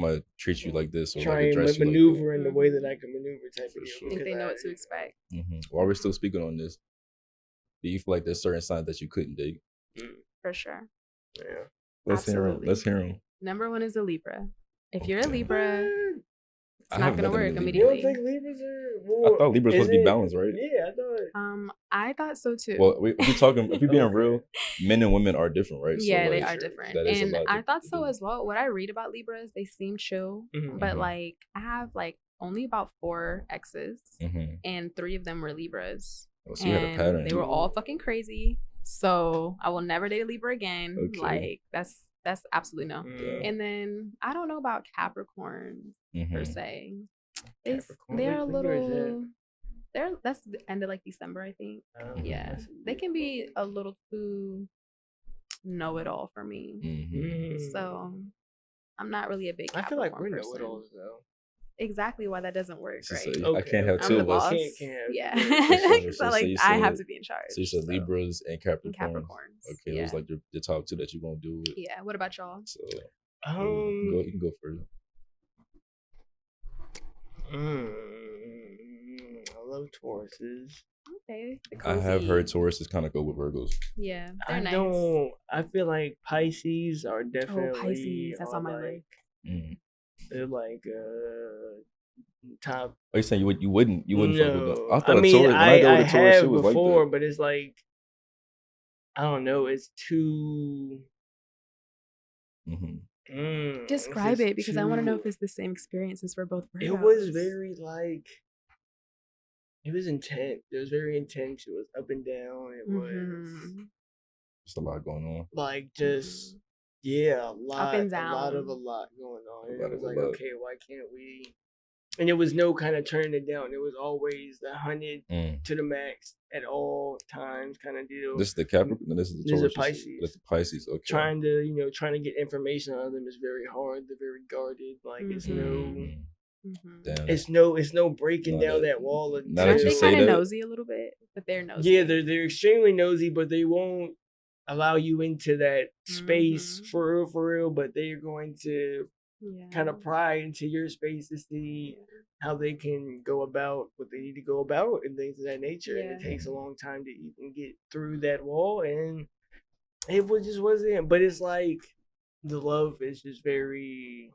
gonna treat you like this or try like and address you maneuver in the way that I can maneuver type For of deal. sure. I think because they know what to expect. like that. While we're still speaking on this, do you feel like there's certain signs that you couldn't date? For sure. Yeah. Let's hear Absolutely. him. Let's hear him. Number one is a Libra. If you're a Okay. Libra, it's I not haven't gonna met any work Libras. You don't immediately. think Libras are? I thought Libra's supposed to be balanced, right? Yeah, I thought. I thought so too. Well, if we being real, men and women are different, right? Yeah, so, they like, are different. that is a And lot I to thought so do. as well. What I read about Libras, they seem chill, but Mhm. like I have like only about 4 exes, Mhm. and 3 of them were Libras, Oh, so you had a and pattern. they were all fucking crazy. So I will never date a Libra again. Okay. Like that's absolutely no. Mm. And then I don't know about Capricorns per Mhm. se. Capricorn? They're a What year is that? little. That's the end of like December, I think. Yeah, they can be a little too know-it-all for me. Mhm. So I'm not really a big. I feel like Capricorn we're person. know-it-alls though. Exactly why that doesn't work, She right? said, I Okay. can't have I'm two the of us. boss. Can't have Yeah, two. sure. so So like you I have said- to be in charge. So you said Libras and Capricorns. And Capricorns. Okay, yeah. those like the top 2 that you gonna do with. Yeah. What about y'all? So you can go first. I love Tauruses. Okay. the I have cozy. heard Taurus is kind of go with Virgos. Yeah, they're I nice. don't. I feel like Pisces are definitely. Oh, Pisces. That's on my list. Mm. They're like top. Are you saying you wouldn't fuck with them? No, I thought I mean Taurus, when I dealt I with a Taurus, have it was before, like but it's like I don't know. It's too. that. Mm-hmm. It's Describe just it because I want to know too- if it's the same experience since we're both Virgos. It was very like. It was intense. It was very intense. It was up and down. It was Mhm. Just a lot going on. like just yeah, a lot, and a lot down. going on. And lot it of was a like, lot. okay, why can't we? And there was no kind of turning it down. It was always the 100 Mm. to the max at all times kind of deal. This is the Capricorn. No, this is the This is Taurus. a Pisces. That's the Pisces. Okay. Trying to get information out of them is very hard. They're very guarded. Like it's Mm. Mhm. Damn. it's no breaking Now down that- that wall. now that Aren't you they say kind of that- nosy a little bit? But they're nosy. Yeah, they're extremely nosy, but they won't allow you into that space Mhm. for real. But they're going to yeah. kind of pry into your space to see how they can go about what they need to go about and things of that nature. And it Yeah. takes a long time to even get through that wall. And it just wasn't. But it's like the love is just very.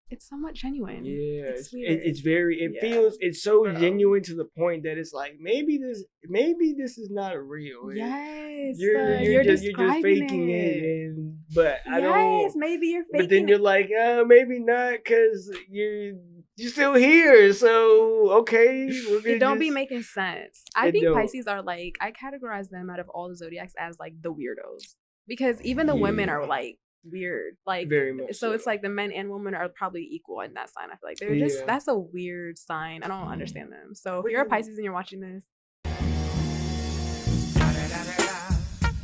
It's somewhat genuine. Yeah, It's it's weird. very. It Yeah. feels. It's so Bro. genuine to the point that it's like maybe this is not real. And Yes. you're just describing faking it. And but I don't. Yes, maybe you're faking But then you're it. like, maybe not, because you're still here. So okay, we're gonna It don't be just- making sense. I It think don't. Pisces are like I categorize them out of all the zodiacs as like the weirdos. because even the women Yeah. are like weird. Like, Very much so it's so. like the men and women are probably equal in that sign. I feel like they're just Yeah. that's a weird sign. I don't understand them. So if you're a Pisces and you're watching this,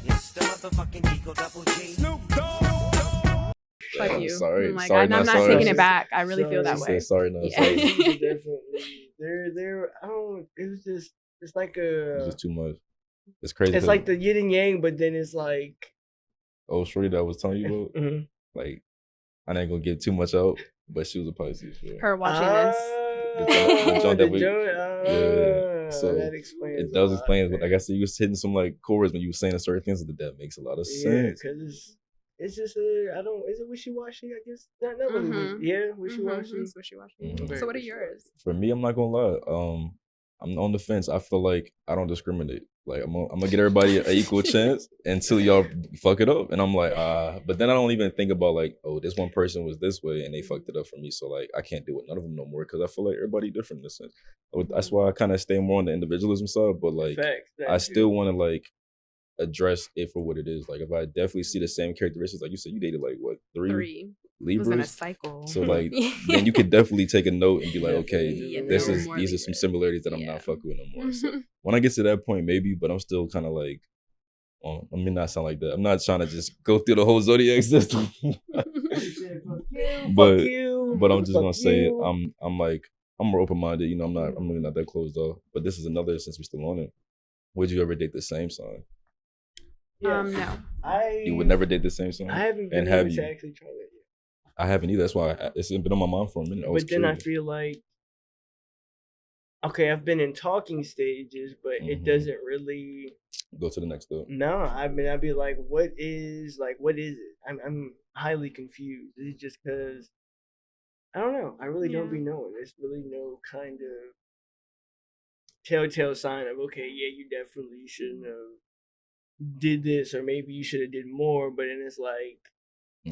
It's the motherfucking Eagle Double G. fuck Damn, you. sorry, I'm like, sorry, I'm not not sorry. taking it back. I really feel that She way. said sorry, not Yeah. sorry. Pisces are definitely they're I don't. It was just it's like It's a just too much. It's crazy. it's 'cause- like the yin and yang, but then it's like oh, shorty that I was telling you about. mhm. Like, I ain't gonna give too much out, but she was a Pisces. Yeah. Her watching this. The joint that we- yeah. So that explains it does a lot, explain. Like I man. said, you was hitting some like chords when you were saying certain things that makes a lot of Yeah, sense. because it's just I don't. Is it wishy washy? I guess not really. Mhm. Yeah, wishy washy. It's wishy-washy. Mhm. So what are yours? For me, I'm not gonna lie. I'm on the fence. I feel like I don't discriminate. Like I'm gonna get everybody an equal chance until y'all fuck it up. And I'm like, but then I don't even think about like, oh, this one person was this way and they fucked it up for me. So like, I can't deal with none of them no more because I feel like everybody different in this sense. That's why I kind of stay more on the individualism side. But like, Facts, that I too. still want to like address it for what it is. Like if I definitely see the same characteristics, like you said, you dated like what 3 It was in a Libras. cycle. So like then you could definitely take a note and be like, okay, Yeah, these no are more some Libras. similarities that I'm Yeah. not fucking with no more. So when I get to that point, maybe, but I'm still kind of like, I mean, not sound like that. I'm not trying to just go through the whole zodiac system, but I'm just gonna say it. I'm like I'm more open minded. You know, I'm really not that closed off. But this is another since we're still on it. Would you ever date the same sign? No. You would never date the same sign. I haven't been And able have to you? actually try that yet. I haven't either. That's why it's been on my mind for a minute. I was But then I curious. feel like, okay, I've been in talking stages, but it Mhm. doesn't really. Go to the next step. No, I'd be like, what is it? I'm highly confused. Is it just because I don't know. I really don't Yeah. be knowing. There's really no kind of telltale sign of okay, yeah, you definitely shouldn't have did this, or maybe you should have did more. But then it's like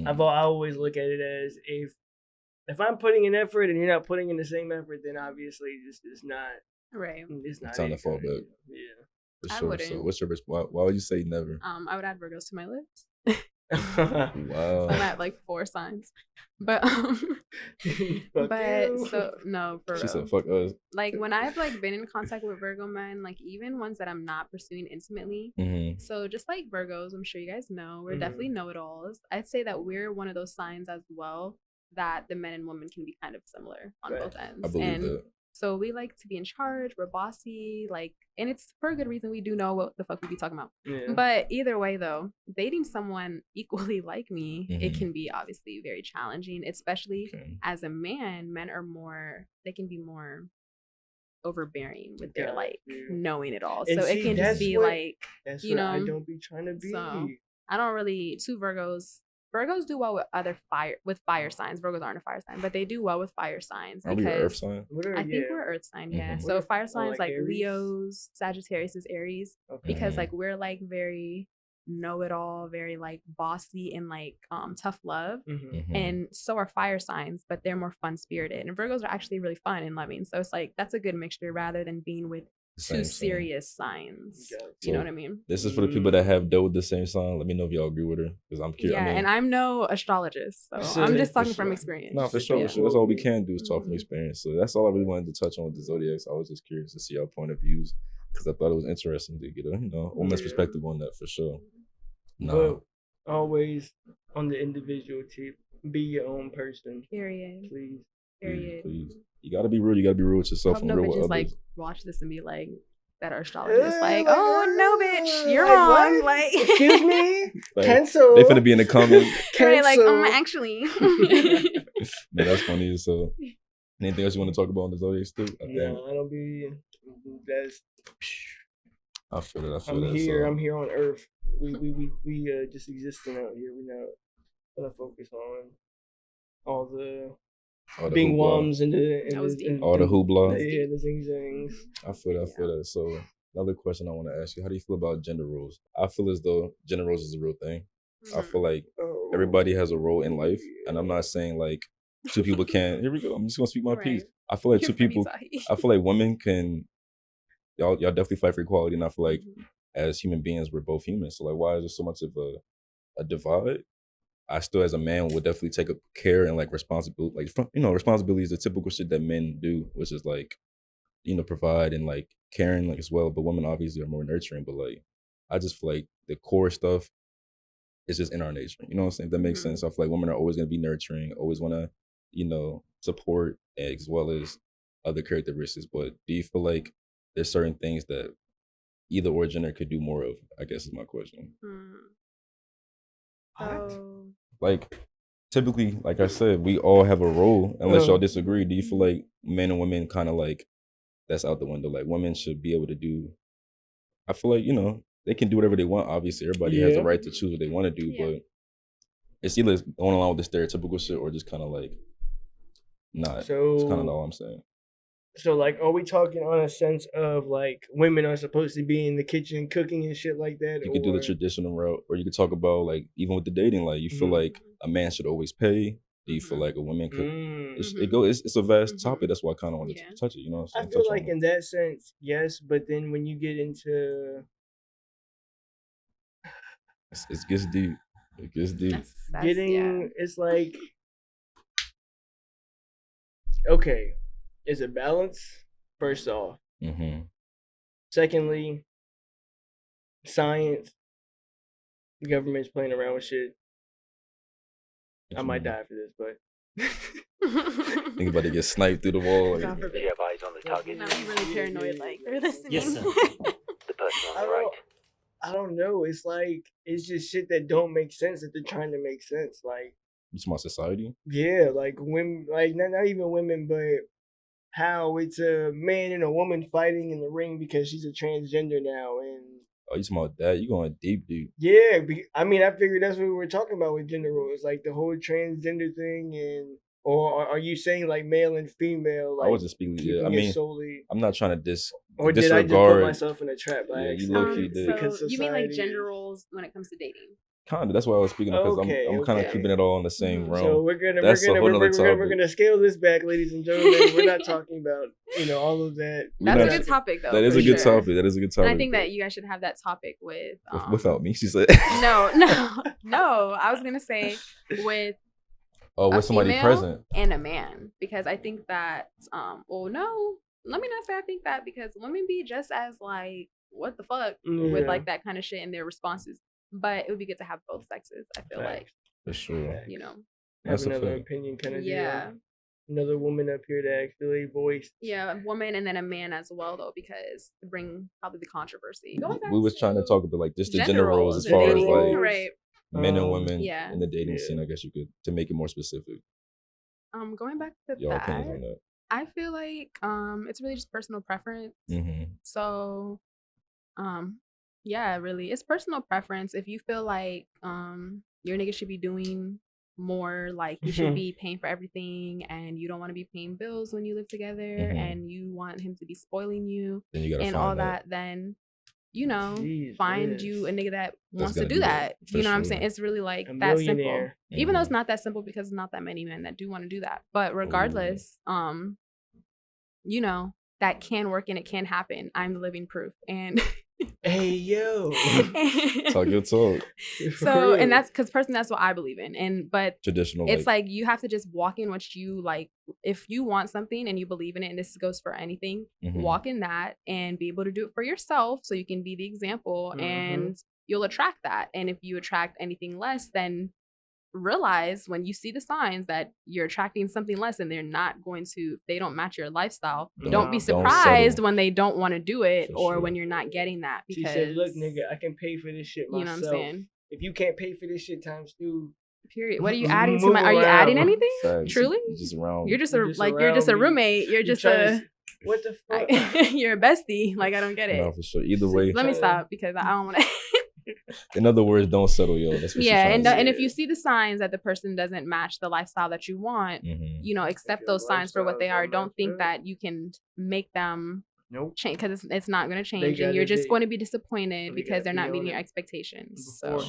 I always look at it as if I'm putting in effort and you're not putting in the same effort, then obviously this is not. Right. It's not time to it, fall kinda, back. Yeah. For I sure. wouldn't. So what's your why would you say never? I would add Virgos to my list. Wow. I'm at like 4 signs. But so no, for She real. said, "Fuck us." Like when I've like been in contact with Virgo men, like even ones that I'm not pursuing intimately. Mm-hmm. So just like Virgos, I'm sure you guys know, we're Mhm. definitely know-it-alls. I'd say that we're one of those signs as well that the men and women can be kind of similar on Right. both ends. I believe and that. so we like to be in charge, we're bossy, like, and it's for a good reason. We do know what the fuck we be talking about. Yeah. But either way, though, dating someone equally like me, it Mhm. can be obviously very challenging, especially Okay. as a man. Men are they can be more overbearing with their Got like you. knowing it all. And so see, it can just that's be what- like, That's you what I know, don't be trying to be. so I don't really Virgos do well with fire signs. Virgos aren't a fire sign, but they do well with fire signs Are we an earth because sign? I think we're earth sign, yeah. Mhm. So What if- fire signs like like Aries? Leos, Sagittarius, Aries, Okay. because Mhm. like we're like very know-it-all, very like bossy and like tough love. Mhm. Mhm. And so are fire signs, but they're more fun spirited. And Virgos are actually really fun and loving. So it's like that's a good mixture rather than being with Same two sign. serious signs. Gotcha. You know So what I mean? This is for the people that have dealt with the same sign. Let me know if y'all agree with her because I'm curious. Yeah, I mean, and I'm no astrologist, so So- I'm just for talking from sure. experience. No, for sure, Yeah. for sure. That's all we can do is talk from Mhm. experience. So that's all I really wanted to touch on with the zodiacs. I was just curious to see your point of views because I thought it was interesting to get a woman's Yeah. perspective on that for sure. Nah, But always on the individual tip, be your own person, Period. please. Period. please. You gotta be real. You gotta be real with yourself Hope and no real with bitches others. like watch this and be like that are astrologists. Like, like, oh no, bitch, you're like, wrong. what? Like, Excuse me, Like, cancel. they finna be in the comments. right, like, Cancel. actually. Man, that's funny. So, anything else you want to talk about on the zodiacs too? I think No, I don't be. That's. I feel it. I feel I'm that. here. So, I'm here on Earth. We just existing out here. We not gonna focus on all the all the bing hoopla. woms and That was deep. All the hoopla. Yeah, the zings. I feel that. I feel that. So, another question I want to ask you: how do you feel about gender roles? I feel as though gender roles is a real thing. I feel like Oh, everybody has a role in life, and I'm not saying like two people can't. Here we go. I'm just gonna speak my piece. Right. I feel like You're two funny, people. Sahi. I feel like women can. Y'all definitely fight for equality, and I feel like Mhm. as human beings, we're both humans. So like, why is there so much of a a divide, I still as a man would definitely take a care and like responsibility, like responsibility is the typical shit that men do, which is like provide and like caring like as well. But women obviously are more nurturing. But like I just feel like the core stuff is just in our nature. You know what I'm saying? If that makes sense. I feel like women are always gonna be nurturing, always wanna support as well as other characteristics. But do you feel like there's certain things that either or gender could do more of? I guess is my question. So Like typically, like I said, we all have a role. Unless y'all disagree, do you feel like men and women kind of like that's out the window? Like women should be able to do. I feel like they can do whatever they want. Obviously, everybody has the right to choose what they want to do, but it's either going along with the stereotypical shit or just kind of like not. So it's kind of all I'm saying. So like, are we talking on a sense of like women are supposed to be in the kitchen cooking and shit like that? You could do the traditional route, or you could talk about like even with the dating, like you feel like a man should always pay. Do you feel like a woman could? It's a vast topic. That's why I kind of wanted to touch it. You know what I'm saying? I feel like in that sense, yes, but then when you get into it gets deep. It gets deep. It's like, okay, is it balance? First off. Secondly, science. The government's playing around with shit. I might die for this, but think about to get sniped through the wall. God forbid. You have eyes on the target. Now I'm really paranoid. Like they're listening. Yes, sir. The person on the right. I don't know. It's like it's just shit that don't make sense that they're trying to make sense. Like you talking about society? Yeah, like women, like not even women, but how it's a man and a woman fighting in the ring because she's a transgender now, and oh, you talking about that? You going deep. Yeah, I mean, I figured that's what we were talking about with gender roles, like the whole transgender thing, and or are you saying like male and female? Like, I wasn't speaking. Yeah, I mean, solely, I'm not trying to or disregard. Did I just put myself in a trap? Yeah, you low key did. So you mean like gender roles when it comes to dating? Kinda. That's why I was speaking because I'm kind of keeping it all in the same realm. So we're gonna scale this back, ladies and gentlemen. We're not talking about all of that. That's a good topic, though. That is a good topic. That is a good topic. And I think that you guys should have that topic with without me. She said. No. I was gonna say with with somebody present and a man, because I think that no, let me not say I think that, because women be just as like what the fuck with like that kind of shit in their responses. But it would be good to have both sexes. I feel like for sure. Have another opinion, kind of deal. Another woman up here to actually voice. Yeah, a woman and then a man as well, though, because to bring probably the controversy. We was trying to talk about like just the gender roles as far as like men and women in the dating scene. I guess you could to make it more specific. Going back to your opinions on that. I feel like it's really just personal preference. So yeah, really, it's personal preference. If you feel like your nigga should be doing more, like you should be paying for everything, and you don't want to be paying bills when you live together, and you want him to be spoiling you and all that, then find you a nigga that wants to do that. You know what I'm saying? It's really like that simple. Even though it's not that simple, because there's not that many men that do want to do that. But regardless, that can work and it can happen. I'm the living proof. And hey yo, talk your talk. So, and that's because personally, that's what I believe in. But traditional, it's like you have to just walk in what you like. If you want something and you believe in it, and this goes for anything, walk in that and be able to do it for yourself, so you can be the example, and you'll attract that. And if you attract anything less, then realize when you see the signs that you're attracting something less and they don't match your lifestyle, don't be surprised when they don't want to do it or when you're not getting that. Because she said, look, nigga, I can pay for this shit myself. You know what I'm saying? If you can't pay for this shit times 2. Period. What are you adding to my? Are you adding anything? Facts. Truly? You're just a roommate. You're just a what the fuck? You're a bestie. Like, I don't get it. No, for sure. Either way. Let me stop, because I don't want to. In other words, don't settle, yo. That's what and if you see the signs that the person doesn't match the lifestyle that you want, accept those signs for what they are. Don't think that you can make them change, because it's not going to change, and you're just going to be disappointed because they're not meeting your expectations. So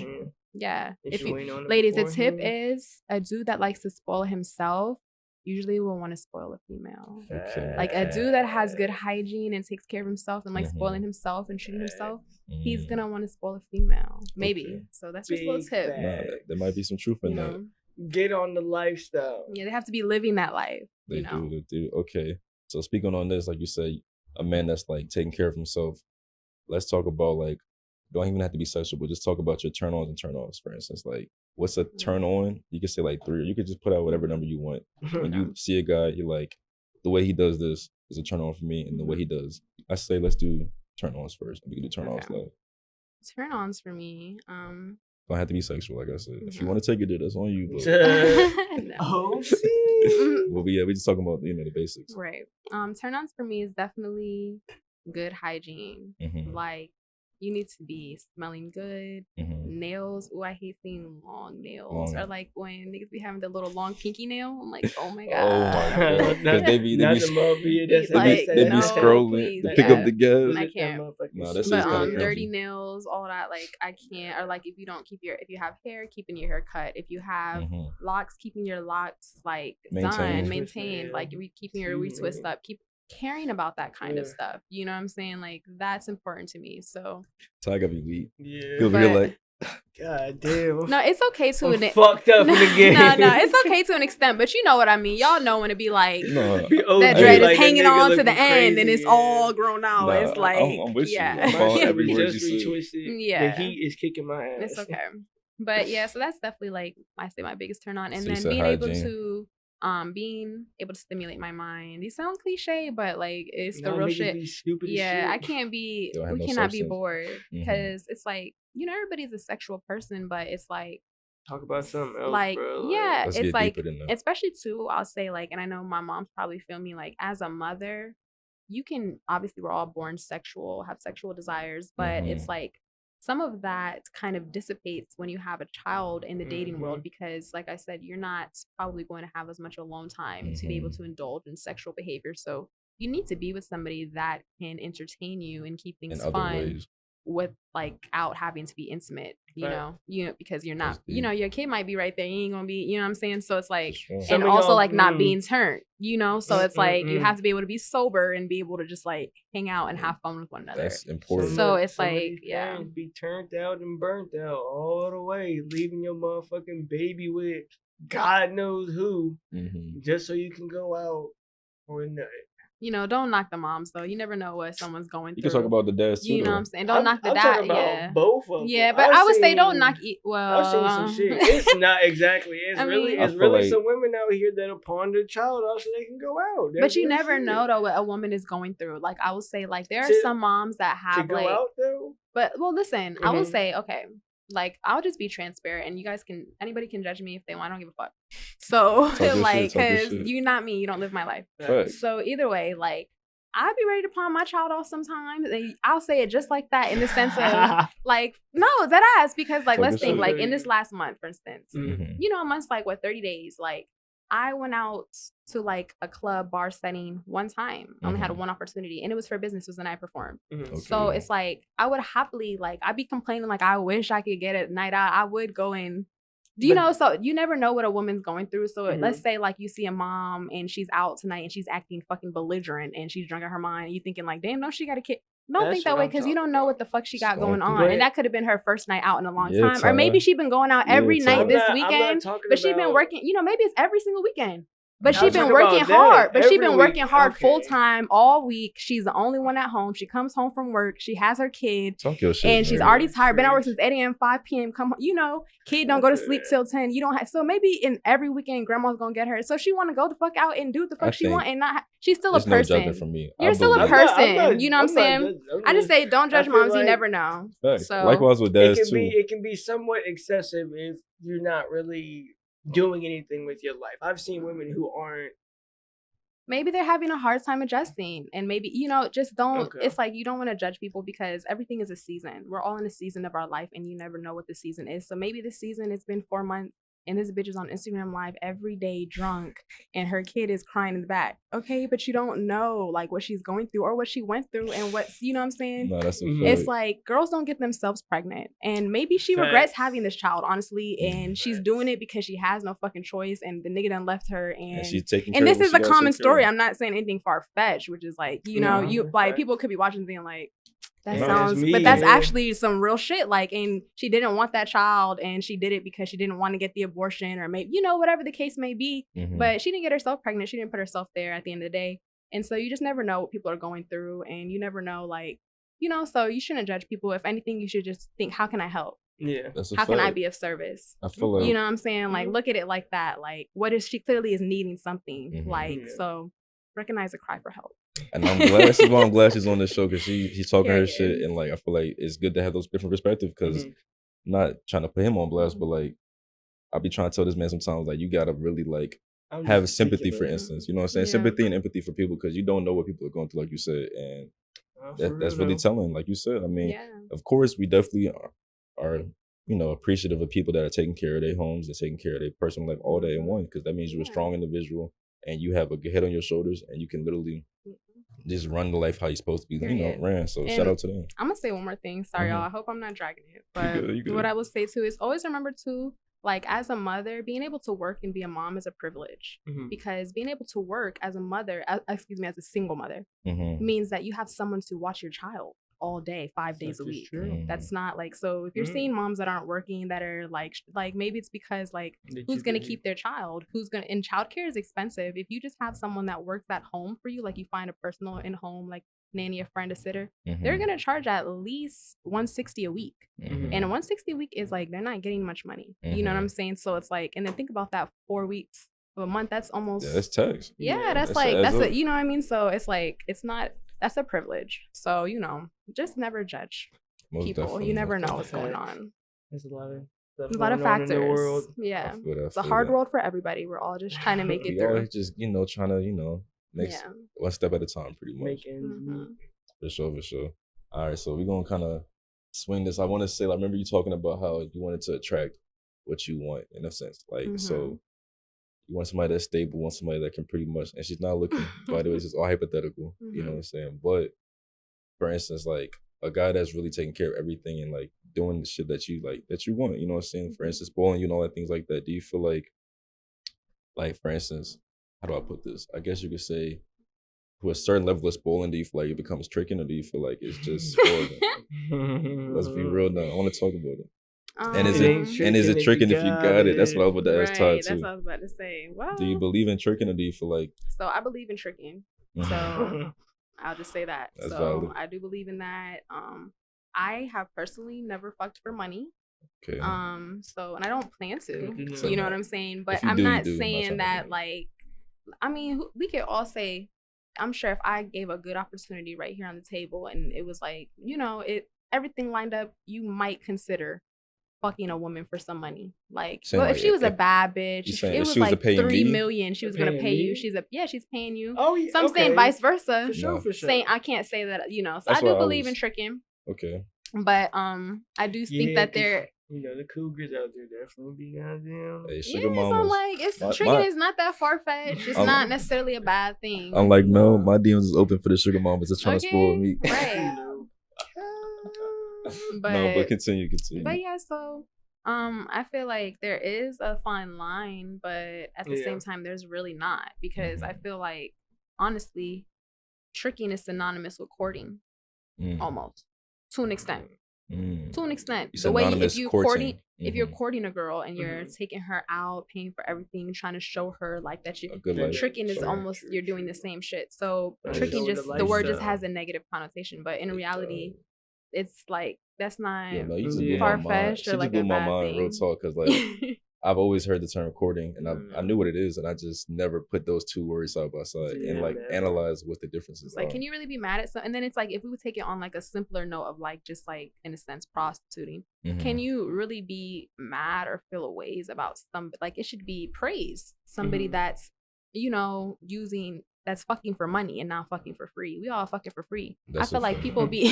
yeah, ladies, the tip is a dude that likes to spoil himself usually will want to spoil a female. Okay. Like a dude that has good hygiene and takes care of himself and like Mhm. spoiling himself and treating himself, he's Mm. gonna want to spoil a female. Maybe. Okay. So that's just a little Big tip. fact. Nah, there might be some truth in You that. know? Get on the lifestyle. Yeah, they have to be living that life. They You know? do. Okay. So speaking on this, like you say, a man that's like taking care of himself. Let's talk about like, don't even have to be sexual, but just talk about your turn ons and turn offs. For instance, like what's a turn on? You can say like 3, or you could just put out whatever number you want. When you see a guy, you're like, the way he does this is a turn on for me, and the way he does, I say let's do turn ons first. We can do turn offs Okay. later. Turn ons for me. Don't have to be sexual, like I said. If you Mhm. want to take it there, that's on you. But No. Oh, see. well, we just talking about the basics. Right. Turn ons for me is definitely good hygiene. Mhm. Like you need to be smelling good. Mhm. Nails. Oh, I hate seeing long nails. Long. Or like when niggas be having the little long pinky nail. I'm like, oh my god. Oh my god. 'Cause they be Not the motherfucker. That's Like, they be no, scrolling please, to pick yeah. up the gas. I can't. Nah, that's But just kinda dirty cringy. nails, all that, like I can't. Or like if you have hair, keeping your hair cut. If you have Mhm. locks, keeping your locks like Maintained. done, maintained. Yeah. Like keeping your retwist up. Keep caring about that kind of Yeah. stuff. You know what I'm saying? Like that's important to me. So So I gotta be weak. Yeah. He'll be But- like, God damn. no, it's okay to I'm an fucked up in the game. no, it's okay to an extent, but you know what I mean. Y'all know when it be like no, Be OG, that Hey. dread like is a hanging nigga on to the looking end and crazy, it's yeah. all grown out. Nah, It's like I'm with you. yeah. I'm My following shit every was word just you said. retwisted. Yeah. The heat is kicking my ass. It's okay. But yeah, so that's definitely like I say my biggest turn on. And So you then said being able hygiene. to stimulate my mind. These sound cliche, but like it's the Nah, real niggas shit. be stupid as Yeah, shit. I can't be Don't have we no cannot be substance. bored Mhm. because it's like, everybody's a sexual person, but it's like Talk about something else, like bro. yeah, Let's it's get like deeper than that. especially too, I'll say like, and I know my mom's probably feel me like as a mother, you can obviously we're all born sexual, have sexual desires, but it's Mhm. like some of that kind of dissipates when you have a child in the dating world because like I said, you're not probably going to have as much alone time to be able to indulge in sexual behavior. So you need to be with somebody that can entertain you and keep things In other fun ways. with like out having to be intimate, Right. because you're not, That's deep. your kid might be right there. You ain't gonna be, you know what I'm saying? So it's like, For sure. Some and of also y'all- like not being turned, so it's like you Mm-mm-mm. have to be able to be sober and be able to just like hang out and have fun with one another. That's important. So it's Some of like, these yeah. parents be turned out and burnt out all the way, leaving your motherfucking baby with God knows who, Mhm. just so you can go out or nut. Don't knock the moms though. You never know what someone's going You through. can talk about the dads too. you know what though. I'm saying? Don't knock the I'm dad. talking about Yeah. both of them. Yeah, but I've I would say don't seen- knock. Well, I've seen some shit. It's not exactly. It's I really, mean- I it's feel really like- some women out here that'll pawn their child off so they can go out. but That's you real never shit. know though what a woman is going through. Like I will say, like there are To- some moms that to have go like, out though. but well, listen, I will Mhm. say, okay, like I'll just be transparent, and you guys anybody can judge me if they want. I don't give a fuck. So Talk your shit, like, talk your cause shit. you're not me, you don't live my life. Facts. So either way, like I'd be ready to pawn my child off sometimes, and I'll say it just like that in the sense of like, no, that ass, because like Talk let's your think, shit. like in this last month, for instance, Mhm. a month's like 30 days. Like I went out to like a club bar setting one time. I only had Mhm. one opportunity, and it was for business. It was the night I performed. Mhm. So Okay. it's like I would happily like I'd be complaining like I wish I could get a night out. I would go in. But- So you never know what a woman's going through. So Mhm. let's say like you see a mom and she's out tonight and she's acting fucking belligerent and she's drunk out her mind. You thinking like, damn, no, she got a kid. Don't That's think that what way I'm because you talking don't know what about. the fuck she got Just going going on, through it. and that could have been her first night out in a long Yeah, time, or maybe Ty. she been going out Yeah, every Ty. night this I'm not weekend, talking but she been about- working. Maybe it's every single weekend. But I'm she been talking working about that hard. But she every been week. working hard Okay. full time all week. She's the only one at home. She comes home from work. She has her kid. Talk your shit. And she's man. already tired. Been at work True. since 8 a.m., 5 p.m. Come, kid don't go to sleep till 10. You don't have, so maybe in every weekend, grandma's gonna get her. So she want to go the fuck out and do what the fuck I she think want and not. She's still a There's no judging person. from me. You're I still a believe- person. You know what I'm saying? I just say don't judge feel moms. You like- never know. Facts. So Likewise with dads too. It can be somewhat excessive if you're not really doing anything with your life. I've seen women who aren't. maybe they're having a hard time adjusting, and maybe just don't. Okay. It's like you don't want to judge people because everything is a season. We're all in a season of our life, and you never know what the season is. So maybe this season it's been 4 months. and this bitch is on Instagram Live every day drunk, and her kid is crying in the back. Okay, but you don't know like what she's going through or what she went through and what's, you know what I'm saying? No, that's a Mhm. It's fact. like girls don't get themselves pregnant, and maybe she Facts. regrets having this child, honestly, and she's Facts. doing it because she has no fucking choice, and the nigga done left her, And and she's taking care and of this what is she a gotta common take care story. of. I'm not saying anything far fetched, which is like, you know, No, you like facts. people could be watching and being like, that No. sounds, That's me, but that's yeah. actually some real shit. Like, and she didn't want that child, and she did it because she didn't want to get the abortion, or maybe, you know, whatever the case may be. Mhm. But she didn't get herself pregnant. She didn't put herself there at the end of the day. And so you just never know what people are going through, and you never know, like, you know, so you shouldn't judge people. If anything, you should just think, how can I help? Yeah. That's a How can I fact. be of service? I feel like You know what I'm saying? Like, Mhm. look at it like that. Like, what is she clearly is needing something? Mhm. Like, Yeah. so recognize a cry for help. and I'm glad this is why I'm glad she's on this show because she's talking her Period. shit and like I feel like it's good to have those different perspectives because Mhm. not trying to put him on blast, but like I be trying to tell this man sometimes like you gotta really like I'm have just sympathy for articulating. instance. You know what I'm saying? Yeah. Sympathy and empathy for people because you don't know what people are going through, like you said, and For that's real, really though. telling. Like you said, I mean, Yeah. of course we definitely are you know appreciative of people that are taking care of their homes and taking care of their personal life all day in one because that means you're a Yeah. strong individual and you have a good head on your shoulders and you can literally just run the life how you're supposed to be, you know, Period. ran. So And shout out to them. I'm gonna say one more thing. Sorry, Mhm. y'all. I hope I'm not dragging it. But good, you good. what I will say too is always remember to, like, as a mother, being able to work and be a mom is a privilege. Mhm. Because being able to work as a mother, excuse me, as a single mother, Mhm. means that you have someone to watch your child all day, 5 days a That is week. true. Mhm. That's not like, so if you're Mm. seeing moms that aren't working, that are like maybe it's because like They're who's too gonna busy. keep their child? Who's gonna, and childcare is expensive. If you just have someone that works at home for you, like you find a personal in home, like nanny, a friend, a sitter, they're Mhm. gonna charge at least $160 a week. Mhm. And $160 a week is like they're not getting much money. You know what Mhm. I'm saying? So it's like, and then think about that 4 weeks of a month. That's almost Yeah, that's tax. yeah, that's That's like adds that's up. a, you know what I mean? So it's like it's not, that's a privilege. So, you know, just never judge Most people. definitely, You never most know what's going Facts. on. There's a lot of stuff There's a lot of going on in the factors. world. Yeah. I feel that, It's a feel hard that. world for everybody. We're all just trying to make it We all through. just you know trying to you know make Yeah. one step at a time, pretty much. Make ends Mhm. meet. For sure, for sure. All right, so we're gonna kind of swing this. I want to say, like, remember you talking about how you wanted to attract what you want in a sense, like so. You want somebody that's stable, want somebody that can pretty much, and she's not looking, by the way, this is all hypothetical, you know what I'm saying? But for instance, like a guy that's really taking care of everything and like doing the shit that you like, that you want, you know what I'm saying? For instance, spoiling you and all that things like that. Do you feel like for instance, how do I put this? I guess you could say to a certain level of spoiling, do you feel like it becomes tricking or do you feel like it's just spoiling? Let's be real now. I want to talk about it. And is It it ain't and is it tricking if you got it? That's what I was about to ask Todd Right, that's too. what I was about to say. Well, Do you believe in tricking or do you feel like so I believe in tricking. Mhm. So I'll just say that. That's so valid. I do believe in that. I have personally never fucked for money. okay. So, and I don't plan to. So You know no. what I'm saying? But If you I'm do, you not do. I'm not saying trying to that say. like, I mean, we could all say, I'm sure if I gave a good opportunity right here on the table and it was like, you know, everything lined up, you might consider fucking a woman for some money. Like, Saying well, if like, she was a if- bad bitch, you saying it if was she was like paying 3 me? million, she was gonna Paying pay you. me? She's paying you. Oh yeah. So I'm saying okay. vice versa. For sure, No. for sure. Saying I can't say that, you know. So That's I do what I believe in was- tricking, Okay. but I do think Yeah, that 'cause, they're you know, the cougars out there definitely be goddamn. Hey, yeah. sugar So mamas. like, it's My- tricking my- is not that far fetched. It's I'm- not necessarily a bad thing. Unlike Mel, my DMs is open for the sugar mamas that's trying to spoil Okay, me. right. But No, but continue. But yeah, so I feel like there is a fine line, but at the Yeah. same time, there's really not, because I Mhm. feel like honestly, tricking is synonymous with courting, Mm. almost to an extent. Mm. To an extent, It's the way synonymous if you courting. courting, if you're Mhm. courting a girl and you're Mhm. taking her out, paying for everything, trying to show her like that you, A good Yeah, life. tricking is true, almost true, you're doing the true. same shit. So Right. tricking Show just the the word just lifestyle. has a negative connotation, but in It reality, does. it's like that's not Yeah, no, you just blew Yeah. my mind. far-fetched She or just like blew a my bad mind, real thing. talk, because like I've always heard the term courting, and I knew Mm. what it is, and I just never put those two words side by side and Yeah, like never. analyze what the differences It's like, are. can you really be mad at some? And then it's like, if we would take it on like a simpler note of like, just like in a sense, prostituting, Mhm. can you really be mad or feel a ways about some? Like, it should be praised. Somebody Mhm. that's, you know, using that's fucking for money and not fucking for free. We all fucking for free. That's I feel a like fact. people be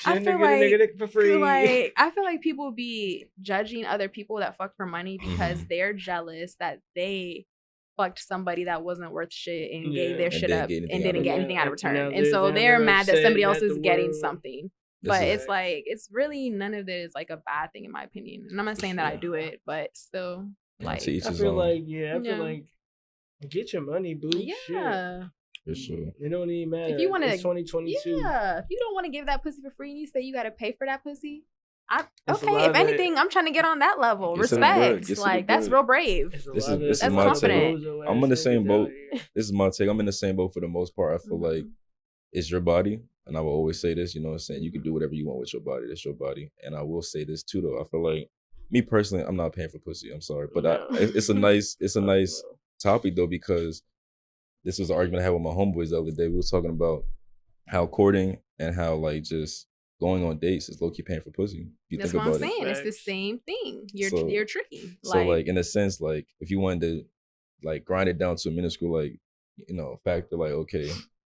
I Shit, feel nigga for free. like I feel like people be judging other people that fuck for money because Mhm. they're jealous that they fucked somebody that wasn't worth shit and Yeah. gave their And shit didn't up get anything and out didn't of get it. anything out of And now return. And so now they're mad that upset somebody else at is the getting world. something. This But is- it's like it's really none of it is like a bad thing in my opinion. And I'm not saying that I do it, but still like to each I his feel own. like I feel Yeah. like get your money, boo. Shit. yeah. For sure. It don't even matter. If you want to, it's 2022. yeah. If you don't want to give that pussy for free and you say you got to pay for that pussy, It's a okay. lot If of that- anything, I'm trying to get on that level. Get to the bread, Respect. get to the Like that's bread. real brave. It's a This lot is- this of is my bozo take. ass I'm in the same niggas boat. out here. This is my take. I'm in the same boat for the most part. I feel like Mhm. it's your body. And I will always say this, you know what I'm saying? You can do whatever you want with your body. That's your body. And I will say this too though. I feel like me personally, I'm not paying for pussy. I'm sorry. But No. it's a nice topic though, because this was an argument I had with my homeboys the other day. We was talking about how courting and how like just going on dates is low key paying for pussy. If you That's think what I'm about it. saying. It's the Facts. same thing. You're So- you're tricky. So like in a sense, like if you wanted to like grind it down to a minuscule like, you know, factor, like, okay,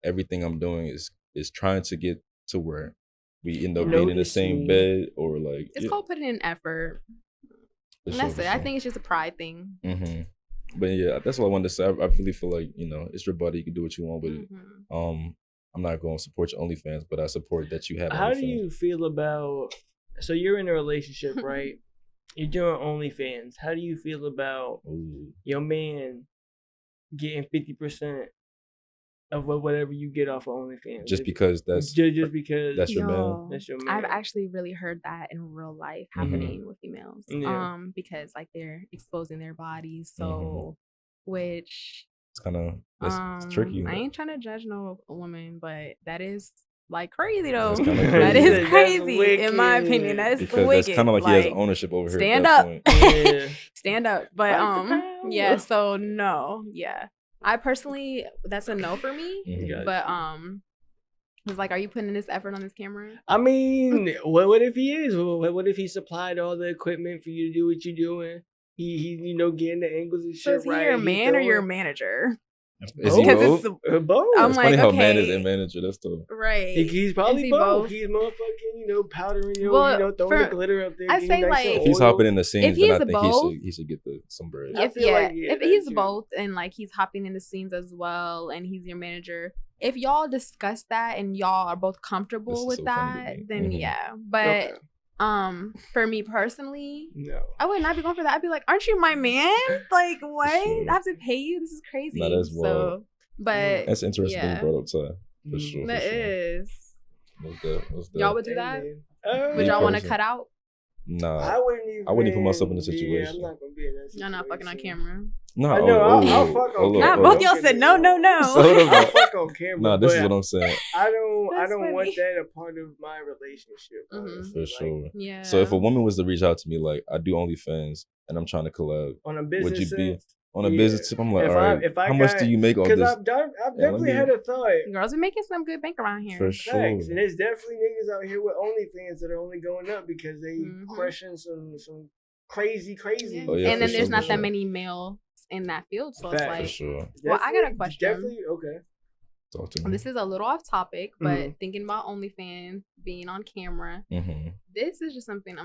everything I'm doing is trying to get to where we end up being in the Notice same me. bed or like it's called putting in effort. for And sure, that's for it. I sure. think it's just a pride thing. But yeah, that's what I wanted to say. I really feel like, you know, it's your body. You can do what you want with it. Mhm. I'm not going to support your OnlyFans, but I support that you have How do OnlyFans. you feel about? So you're in a relationship, right? You're doing OnlyFans. How do you feel about Ooh. your man getting 50% of whatever you get off of OnlyFans? Just If- because that's just because that's your man. Yo, That's your I've man. actually really heard that in real life Mhm. happening with females. Yeah. Because like they're exposing their bodies, so Mhm. which it's kind of it's tricky. I ain't trying to judge no woman, but that is like crazy though. That's kinda That crazy. is That's crazy in my wicked. opinion. That is because wicked. that's kind of like he has ownership over here. stand at that up. point. Yeah. Stand up. But Fight the power. yeah, so no. Yeah. I personally that's a no for me. Mhm. Gotcha. But it's like, are you putting in this effort on this camera? I mean, what if he is? What if he supplied all the equipment for you to do what you're doing? He getting the angles and shit So is he right. your He man or your throwing- manager? Is he Because both? both. I'm It's like, funny how man is okay. and manager. That's the Right. He's probably Is he both. both? He's motherfucking, powdering your, Well, throwing the for- glitter up there. I getting say, nice like- and if he's oil. hopping in the scenes, he's then I think both- he should get some bread. I If feel like, yeah, if that he's too. both and like he's hopping in the scenes as well and he's your manager, if y'all discuss that and y'all are both This comfortable is with so funny to that, me. then Mhm. yeah. But Okay. for me personally, No. I would not be going for that. I'd be like, aren't you my man? Like what? sure. I have to pay you? This is crazy. Nah, that's wild. So but That's interesting that yeah. you brought up Ty. For Mm. sure. that for sure. is. What's that? Y'all would do Hey, that? man. Would Me y'all want to personally. cut out? Nah. I wouldn't even put myself in the Yeah, situation. I'm not gonna be in that situation. Y'all not fucking on camera. Nah. I know, I'll oh, fuck on hold camera. Nah, up, both hold up. y'all said no, no, no. So hold up. I'll fuck on camera. Nah, this is but what I'm saying. I don't That's want funny. that a part of my relationship. Mhm. honestly. For Like, sure. Yeah. So if a woman was to reach out to me like, I do OnlyFans and I'm trying to collab on a business would you be sense, on a yeah. business tip, I'm like, If all I- right, if I how much got- do you make on because this? I've let definitely me- had a thought. girls are making some good bank around here. For sure. Facts. And there's definitely niggas out here with OnlyFans that are only going up because they Mhm. crushing some crazy. Yeah. Oh, yeah, and for then there's sure, not for that sure. many males in that field, so it's Facts. For like sure. Well, I got a Definitely- question. Definitely okay. Talk to me. this is a little off topic, but Mhm. thinking about OnlyFans being on camera, Mm-hmm. this is just something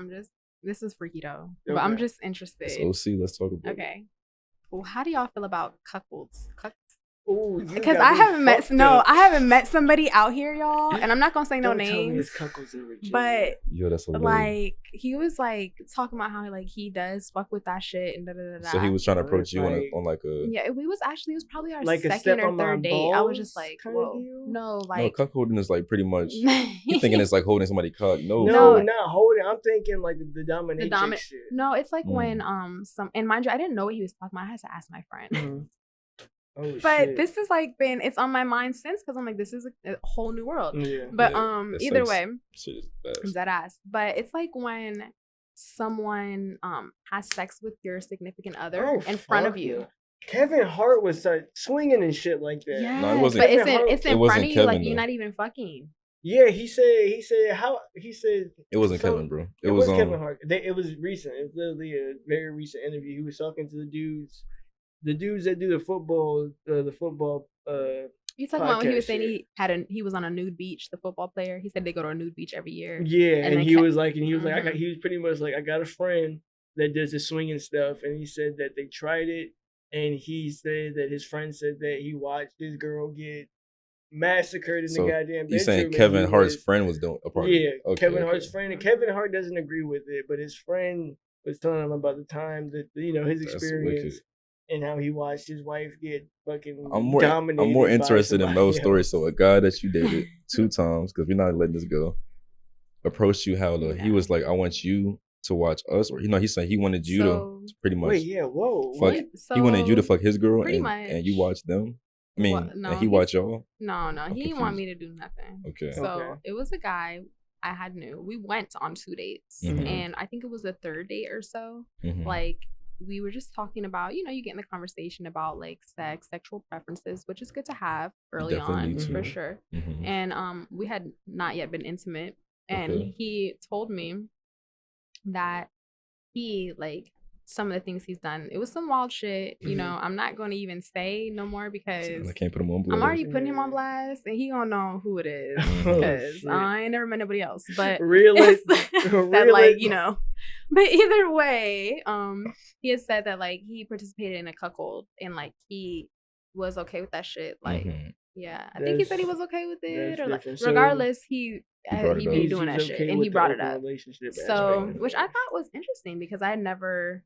this is freaky though. But I'm Okay. just interested. It's OC. Let's talk about it. Okay. Well, how do y'all feel about cuckolds? Ooh, Because I haven't met somebody out here, y'all, and I'm not gonna say no Don't tell me names. it's cuckolds in Virginia. But Yo, that's hilarious. like he was like talking about how like he does fuck with that shit and da da da. So he was trying to So approach it's you like- on like a Yeah, it was probably our Like a step second or on my third date. I was just balls like, kinda whoa, deal? no, no, like cuckolding is like pretty much. You thinking it's like holding somebody cock? No, no, No. not holding. I'm thinking like the dominatrix domi- shit. No, it's like Mm. when some and mind you, I didn't know what he was talking about. I had to ask my friend. Mhm. Oh, But shit. this has like it's on my mind since because I'm like, this is a whole new world. Yeah. But Yeah, that's either like- way, Shit is bad. I'm dead ass. But it's like when someone has sex with your significant other Oh, in front of fuck you. yeah. Kevin Hart was swinging and shit like that. Yes, No, it wasn't- but Kevin Hart- it's in It front wasn't of you, like Kevin, you're though. not even fucking. Yeah, he said It wasn't so- Kevin, bro. It was Kevin Hart. It was recent. It's literally a very recent interview. He was talking to the dudes the dudes that do the football. You talking about when he was podcast saying shit. he was on a nude beach, the football player? He said they go to a nude beach every year. Yeah, and then he was like, Mhm. he was pretty much like, I got a friend that does the swinging stuff, and he said that they tried it, and he said that his friend said that he watched this girl get massacred in the So goddamn you saying bedroom. and Kevin he Hart's was- friend was doing a part Yeah, of it? Okay, Kevin okay. Hart's friend, and Kevin Hart doesn't agree with it, but his friend was telling him about the time that his That's experience wicked. and how he watched his wife get fucking I'm more dominated. by interested in somebody Mel's story. else. So a guy that you dated 2 times, because we're not letting this go, approached you how though? He was like, I want you to watch us, or he said he wanted you So- to pretty much Wait, yeah, whoa, fuck. what? He wanted you to So, fuck his girl, pretty and you much. watch them. I mean, Well, no, and he he's- watch y'all. No, I'm he didn't want confused. me to do nothing. Okay. So Okay. it was a guy I had knew. We went on 2 dates, Mhm. and I think it was the 3rd date or so. Mhm. Like we were just talking about, you get in the conversation about like sex, sexual preferences, which is good to have early Definitely on too. for sure. Mhm. And we had not yet been intimate, and Okay. he told me that he like some of the things he's done. It was some wild shit. Mhm. I'm not going to even say no more because I can't put him on blast. I'm already putting him on Yeah. blast, and he gonna know who it is Oh, because shit. I ain't never met nobody else. But Really? that Really? But either way, he had said that like he participated in a cuckold and like he was okay with that shit. Like, Mhm. yeah, I think he said he That's- was okay with it, that's or like different. So regardless, he brought it he up. be He's doing that okay shit, and with he the brought it open up. relationship So, aspect of which it. I thought was interesting because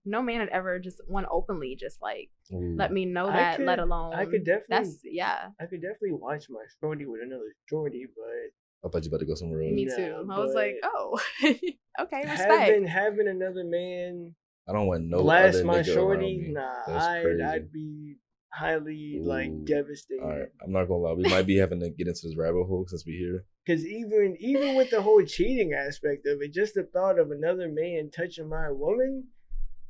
no man had ever just one openly just like Ooh. let me know I that, let could- alone I could definitely- that's yeah. I could definitely watch my shorty with another shorty, but I thought you about to go somewhere else. Me Nah, too. I was like, but oh, okay, respect. having another man I don't want no blast other my nigga shorty, around me. nah, That's crazy. I'd be highly like Ooh. devastated. All right, I'm not gonna lie. We might be having to get into this rabbit hole since we're here. Because even with the whole cheating aspect of it, just the thought of another man touching my woman,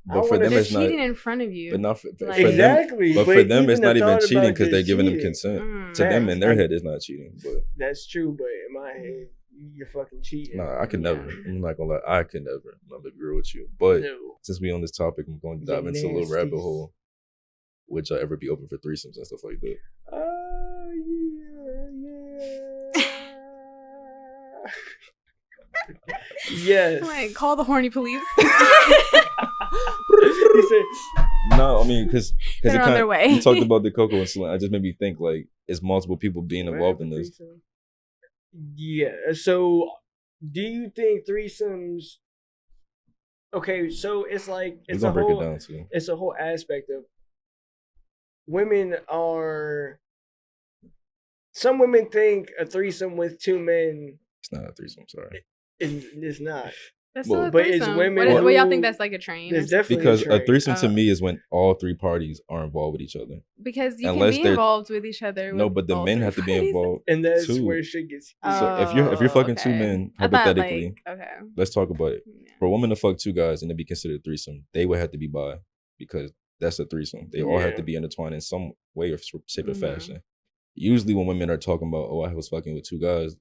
But for wanna them, They're it's not. cheating in front of you. But not for, Like- for them. exactly. But for them, even it's the not even thought cheating about because they're just giving them cheating, consent. Mm. To them, Facts. in their head, it's not cheating. But That's true, but in my head, you're fucking cheating. nah, I could Yeah. never. I'm not gonna lie. I could never. I'm not gonna agree with you. But No. since we on this topic, I'm going to You dive into a little rabbit nasties. hole. Would y'all ever be open for threesomes and stuff like that? Yeah. Yes. Like, call the horny police. He said, No, I mean, because They're on their way. you talked about the cocoa and Selena. It just made me think like, is multiple people being involved in this? Yeah. So, do you think threesomes? Okay, so it's like We're it's gonna a break whole it down too. it's a whole aspect of women are. Some women think a threesome with 2 men It's not a threesome. Sorry. is not. That's Well, still a but it's threesome. women What y'all who- think that's like a train? There's Or definitely Because a train. threesome to Oh. me is when all 3 parties are involved with each other. because you unless can be they're- involved with each other. No, with but the all men 3 have to be parties. involved. And that's too. where shit gets. So if you're fucking 2 okay. men, I thought, hypothetically, like, okay. let's talk about it. Yeah. For a woman to fuck 2 guys and to be considered a threesome, they would have to be bi because that's a threesome. They all have Yeah. to be intertwined in some way or shape or Mhm. fashion. Usually, when women are talking about, "Oh, I was fucking with 2 guys,"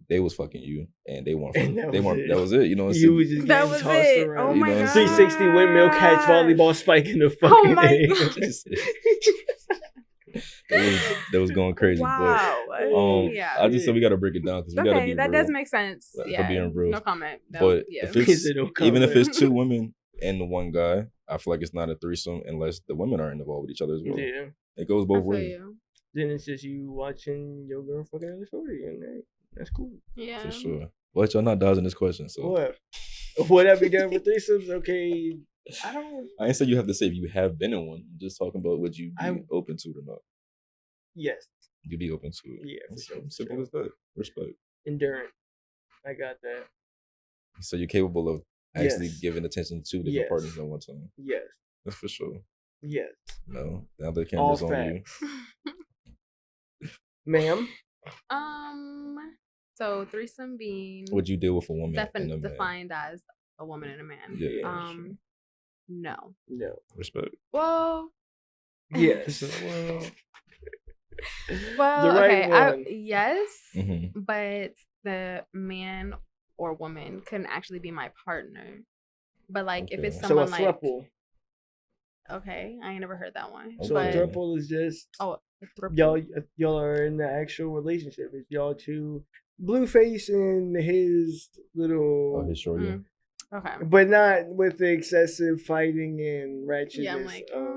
they was fucking you, and they weren't. And Fucking, that was it. That was it. You know what I'm You saying? was just That getting was tossed it. around. Oh You my know what I'm god. saying? 360 windmill catch volleyball spike in the fucking my egg. That was going crazy. Wow. But yeah. I just said we got to break it down because we got to Okay, be that real. does make sense. For Yeah. being real. No comment. No, But yeah. if He it's said no even if comment. it's 2 women and the 1 guy, I feel like it's not a threesome unless the women are involved with each other as well. Yeah. It goes I both feel ways. you. Then it's just you watching your girl fucking other shorty, and that's cool. Yeah. For sure. But y'all not dodging this question, so What? Would I be down for threesomes? Okay. I don't. I ain't say you have to say if you have been in one. I'm just talking about would you be I- open to it or not. Yes. You'd be open to it. Yeah, for sure. For Simple sure. as that. Respect. Endurance. I got that. So you're capable of actually Yes. giving attention to different Yes. partners at one time. Yes. That's for sure. Yes. No, now the All camera's on you. facts. Ma'am. So threesome being Would you deal with a woman and a man? defined as a woman and a man. Yeah. sure. No. No. Respect. Well. Yes. Well, The right okay. one. Yes, Mm-hmm. but the man or woman couldn't actually be my partner. But like, if Okay. it's So a someone like throuple. Okay, I ain't never heard that one. So Okay. a But throuple is just throuple. y'all are in the actual relationship. It's y'all two, Blueface and his little, his shorty. Mm. Okay. but not with the excessive fighting and ratchetness Yeah, I'm like, of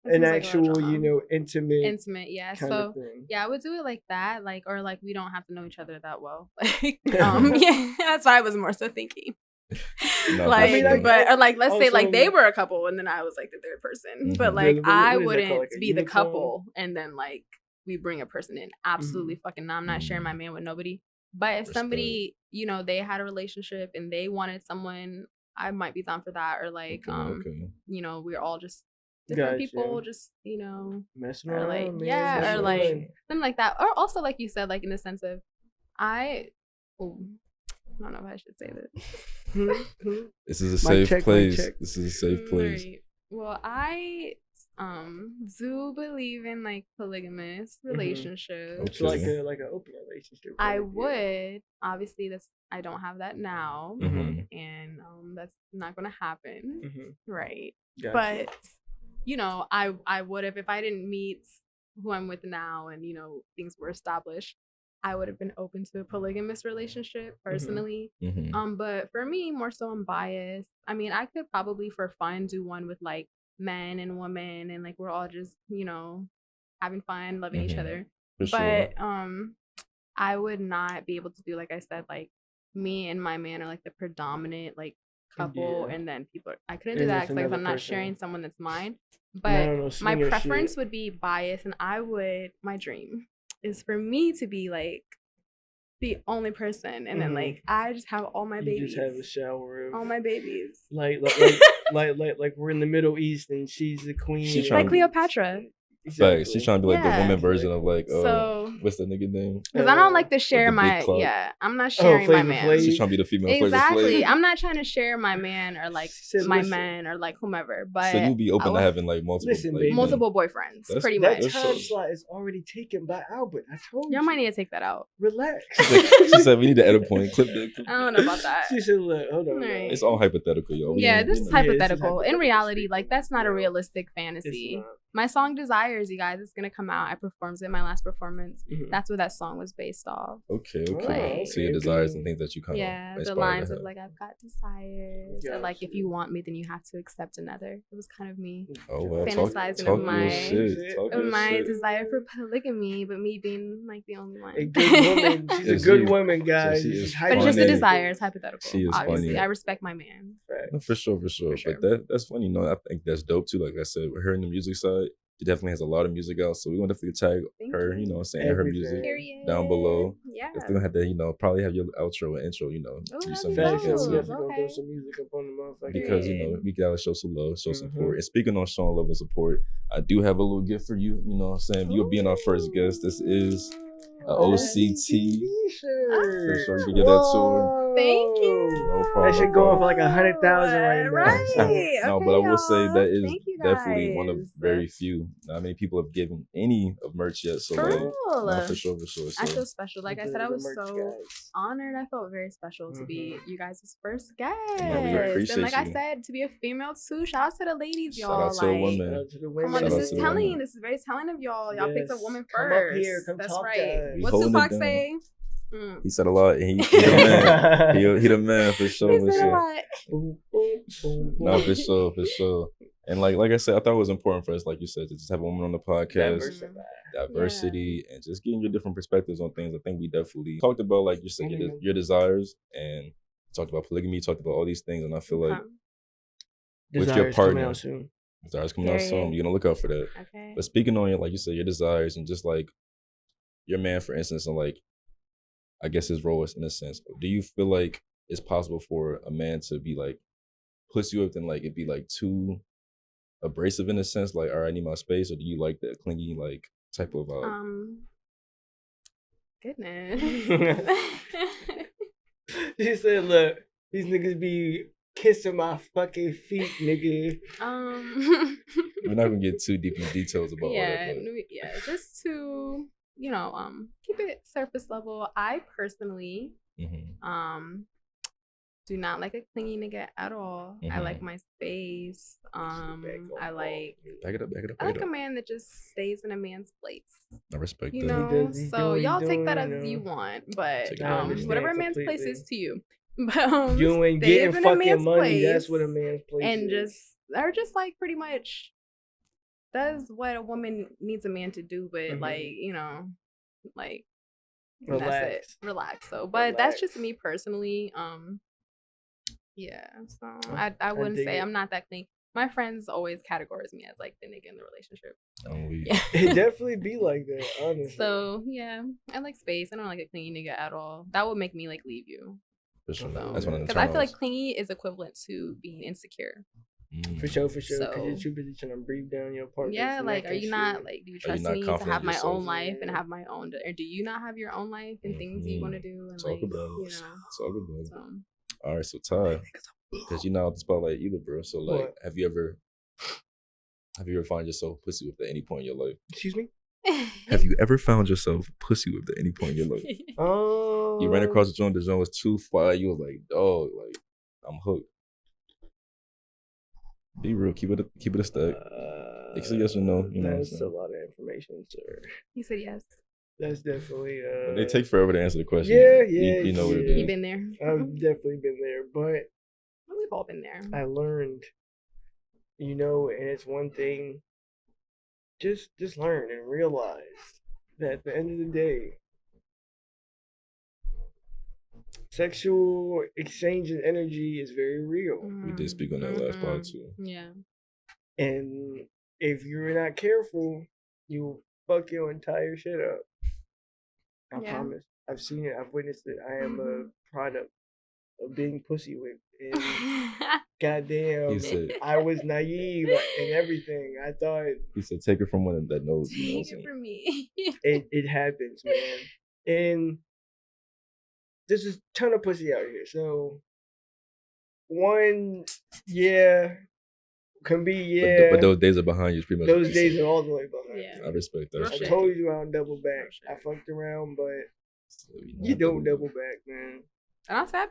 that an seems like a lot of actual, drama. intimate Yeah. kind So of thing. yeah, I would do it like that, like, or like we don't have to know each other that well. Like, yeah, that's why I was more so thinking. No, Like, for sure. but or like, let's say also- like they were a couple, and then I was like the third person. But Mhm. like, What I is that wouldn't called, like a be the unicorn? couple, and then like we bring a person in. Absolutely fucking no. I'm not sharing my man with nobody. But if Respect. somebody, they had a relationship and they wanted someone, I might be down for that. Or like, Okay. we're all just different Gotcha. people, just Messing or around, like man. yeah, That's or fun. like something like that. Or also like you said, like in the sense of I don't know if I should say this. This is a Mic safe check, mic place. check. This is a safe place. Right. Well, I do believe in like polygamous relationships. It's Okay. like an open relationship. I right? would obviously I don't have that now, Mhm. and that's not gonna happen, Yeah. Mhm. right? Gotcha. But I would have if I didn't meet who I'm with now, and things were established. I would have been open to a polygamous relationship personally. Mhm. But for me, more so I'm biased. I mean, I could probably for fun do one with like men and women, and like we're all just, having fun, loving each Mhm. other. For But sure. I would not be able to do, like I said, like me and my man are like the predominant like couple, Yeah. and then I couldn't And do that there's because like, if another I'm not person. sharing someone that's mine. Not But on no my swinger preference shit. would be biased, and my dream is for me to be like the only person, and then like I just have all my You babies, just have a shower of all my babies, like we're in the Middle East and she's the queen. She's and- trying like Cleopatra. Facts. She's trying to be like the Yeah. woman version of like So what's the nigga name? because I don't like to share the big my clock. I'm not sharing my Flavor man. Flav. She's trying to be the female Flavor Exactly. Flav. I'm not trying to share my man or like She said, my listen, men or like whomever. But So you'll be I open to will- having like multiple, Listen, like, baby. multiple boyfriends, That's- pretty that much. time slot is already taken by Albert. I told you. Y'all might need to take that out. Relax. She said we need to edit point. Clip that. I don't know about that. She said, look, hold on. Right. It's all hypothetical, yo. We Yeah, ain't- this we is not- Yeah, this is hypothetical. In hypothetical. reality, like that's not a Yeah. realistic It's fantasy. not. My song Desires, you guys, it's gonna come out. I performed it in my last performance. Mhm. That's what that song was based off. Okay. Like- So your desires and things that you kind Yeah, of the lines of like I've got desires, or like if Gotcha. you want me, then you have to accept another. It was kind of me. Oh well, fantasizing talk of your my- shit. Talk Of your my shit. desire for polygamy, but me being like the only one. A good woman. She's Yeah, a good she- woman, guys. she is She's But it's just the funny. desires, hypothetical. She is Obviously, funny. I respect my man. No, for sure. For sure. But that's funny. I think that's dope too. Like I said, with her in the music side, she definitely has a lot of music out. So we're gonna definitely tag Thank her. you. You know, what I'm saying her Everything. music Period. down below. Yeah. If we're gonna have to, probably have your outro and intro. Oh, Do that'd some be music Facts. and dope. So we stuff. definitely gonna Okay. throw some music up on the motherfucker. Because Period. we gotta show some love, show Mhm. support. And speaking on showing love and support, I do have a little gift for you. You know what I'm saying? You'll be our first guest. This is a OCT. For sure, you can get that to her. Thank you. No problem. That should go on for like 100,000 right now. Right. No, Okay, but I will say y'all. that is Thank you definitely one of guys. very few. Not many people have given any of merch yet. So For like, real. no, for sure. I So feel special. Like I said, I was so honored. I felt very special to be Mhm. you guys' first guest. Yeah, we appreciate and like I you. said, to be a female too. Shout out to the ladies, Shout y'all. out to the like, women. Shout out to the come women. on, Shout this out is to the telling. women. This is very telling of y'all. Y'all picked a Yes. woman Come first. up here. Come That's talk to right. us. We What holding it Tupac down. say? He said a lot. And he the man. He the man for sure. He For said a sure. lot. Boom, boom, boom, No, boom. for sure. And like I said, I thought it was important for us, like you said, to just have a woman on the podcast, diversity, and just getting your different perspectives on things. I think we definitely talked about, like you said, your desires, and talked about polygamy, talked about all these things, and I feel like with your Desires coming partner, out soon. desires coming out soon, Period. you're gonna look out for that. Okay. But speaking on it, like you said, your desires and just like your man, for instance, and like I guess his role is in a sense. Do you feel like it's possible for a man to be like pussy whipped and like it be like too abrasive in a sense, like, all right, I need my space, or do you like that clingy like type of Goodness. She said, look, these niggas be kissing my fucking feet, nigga. We're not gonna get too deep in details about all yeah, that. yeah, just to keep it surface level. I personally, But, do not like a clingy nigga at all. I like my space. I like Back it up, back it up, I back like it a up. man that just stays in a man's place. I respect You that. know, He's so doing what he's y'all take that doing, as you want, but Take it as you whatever a want. man's place Completely. is to you. But You ain't stays getting in a fucking man's money. place That's what a man's place and is. just like pretty much does what a woman needs a man to do, but like, you know, like and that's it. Relax. Relax. So, but that's just Relax. me personally. Yeah. So I wouldn't dig say it. I'm not that clean. My friends always categorize me as like the nigga in the relationship. I'm weak. Yeah. It definitely be like that, honestly. So yeah, I like space. I don't like a clingy nigga at all. That would make me like leave you. For sure. So- That's one of the Because I feel like turn-ons. clingy is equivalent to being insecure. For sure, because So- you're too busy trying to breathe down your partner's Yeah, like, neck are and you not shit. like, do you Are you trust not me to confident have in my yourself? own life and have my own, or do you not have your own life and things you want to do and Talk like, about you it. know? Talk about it. So All right, so Ty, because you're not out the spotlight either, bro. So like, What? have you ever found yourself pussy whipped at any point in your life? Excuse me? Have you ever found yourself pussy whipped at any point in your life? You ran across the joint was too far. You was like, dog, like I'm hooked. Be real. Keep it a stack. It's a yes or no. You know what I'm That's a saying? lot of information, sir. He said yes. That's definitely But they take forever to answer the question. Yeah, You know what it yeah. You is. been there? I've definitely been there, but We've all been there. I learned, you know, and it's one thing. Just learn and realize that at the end of the day, sexual exchange and energy is very real. We did speak on that last pod too. Yeah. And if you're not careful, you'll fuck your entire shit up. I Yeah. promise. I've seen it. I've witnessed it. I am a product of being pussy whipped. And goddamn, He said- I was naive and everything. I thought He said, "Take it from one that knows." You know what I'm Take it saying? from me. it happens, man. And there's a ton of pussy out here. So one, yeah, can be yeah. But those days are behind you. It's pretty much. Those days are all the way behind. Yeah. I respect that. Real I shit. told you I don't double back. Real shit. I fucked around, but So, you don't double back, man. And also, I've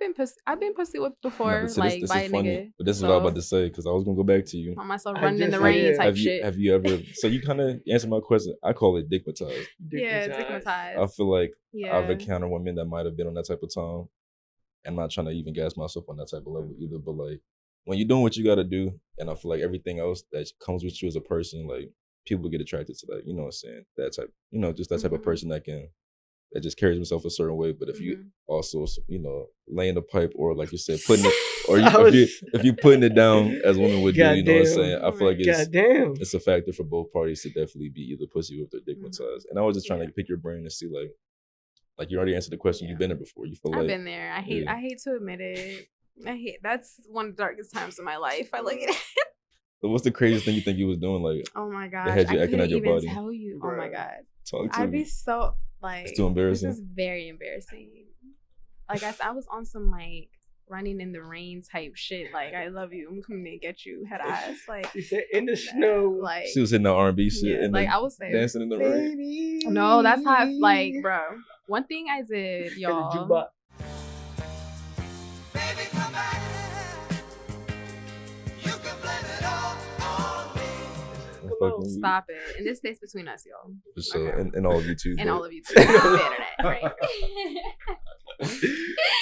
been pussy whipped before, No, but like this by is a funny. nigga. But this is what I was about to say because I was gonna go back to you. Find myself I running in the just- rain yeah. type Have shit. you ever? So you kind of answer my question. I call it dickmatized. Yeah, Dickmatized. I stigmatized. feel like Yeah. I've encountered women that might have been on that type of time. I'm not trying to even gas myself on that type of level either, but like when you're doing what you got to do, and I feel like everything else that comes with you as a person, like people get attracted to that. You know what I'm saying? That type, just that type of Mhm. person that just carries himself a certain way. But if you also, laying the pipe or like you said, putting it, or if you putting it down as women would do, you know what I'm Goddamn. saying? I feel like Goddamn. it's a factor for both parties to definitely be either pussy whipped or dickmatized. And I was just trying Yeah. to pick your brain and see like you already answered the question. Yeah. You've been there before. You feel I've like been there. I hate to admit it. That's one of the darkest times of my life. I look at it. So what's the craziest thing you think you was doing? Like Oh my gosh. had you I acting couldn't out your even body. tell you. Oh my Bruh. god. talk to I'd be me. so like It's too embarrassing. This is very embarrassing. Like I was on some like running in the rain type shit. Like I love you. I'm coming to get you. Head ass. Like She said in the snow. Like She was hitting the R&B shit yeah, and like then I would say dancing in the rain. Baby. no, that's how like bro. One thing I did, Got the y'all. jukebox. Baby, come back. You can blame it all on me. I'm Come fucking on. with you. Stop it. And this stays between us, y'all. For sure. Okay. And all of you too. And but all of you too. On the internet, right?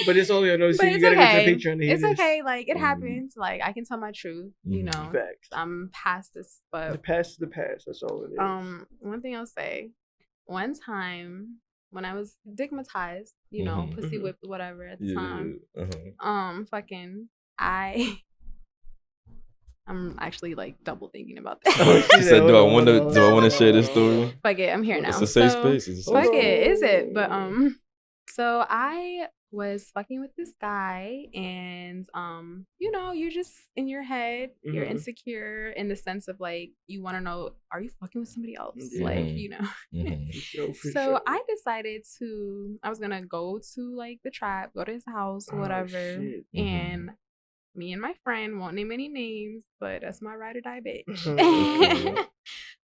But it's only on those. So But you it's gotta get okay. your picture on the It's okay. Like it Mhm. happens. Like I can tell my truth. You Mhm. know, Facts. I'm past this. The But past is the past. That's all it is. one thing I'll say. One time when I was stigmatized, Mhm. pussy Mhm. whipped, whatever at the Yeah. time. Uh-huh. I'm actually like double thinking about Oh, that. She said, "Do I hold want on, to? hold Do I on, want to hold share on, this hold on. story? Fuck it, I'm here now. It's a safe So- space. It's a safe Hold Fuck on. it, is it? But so I was fucking with this guy, and you're just in your head, you're Mhm. insecure in the sense of like you want to know, are you fucking with somebody else? Yeah. Like Mhm. Mhm. For sure, for So sure. I decided I was gonna go to like the trap, go to his house, Oh, whatever, shit. and me and my friend, won't name any names, but that's my ride or die bitch. Okay.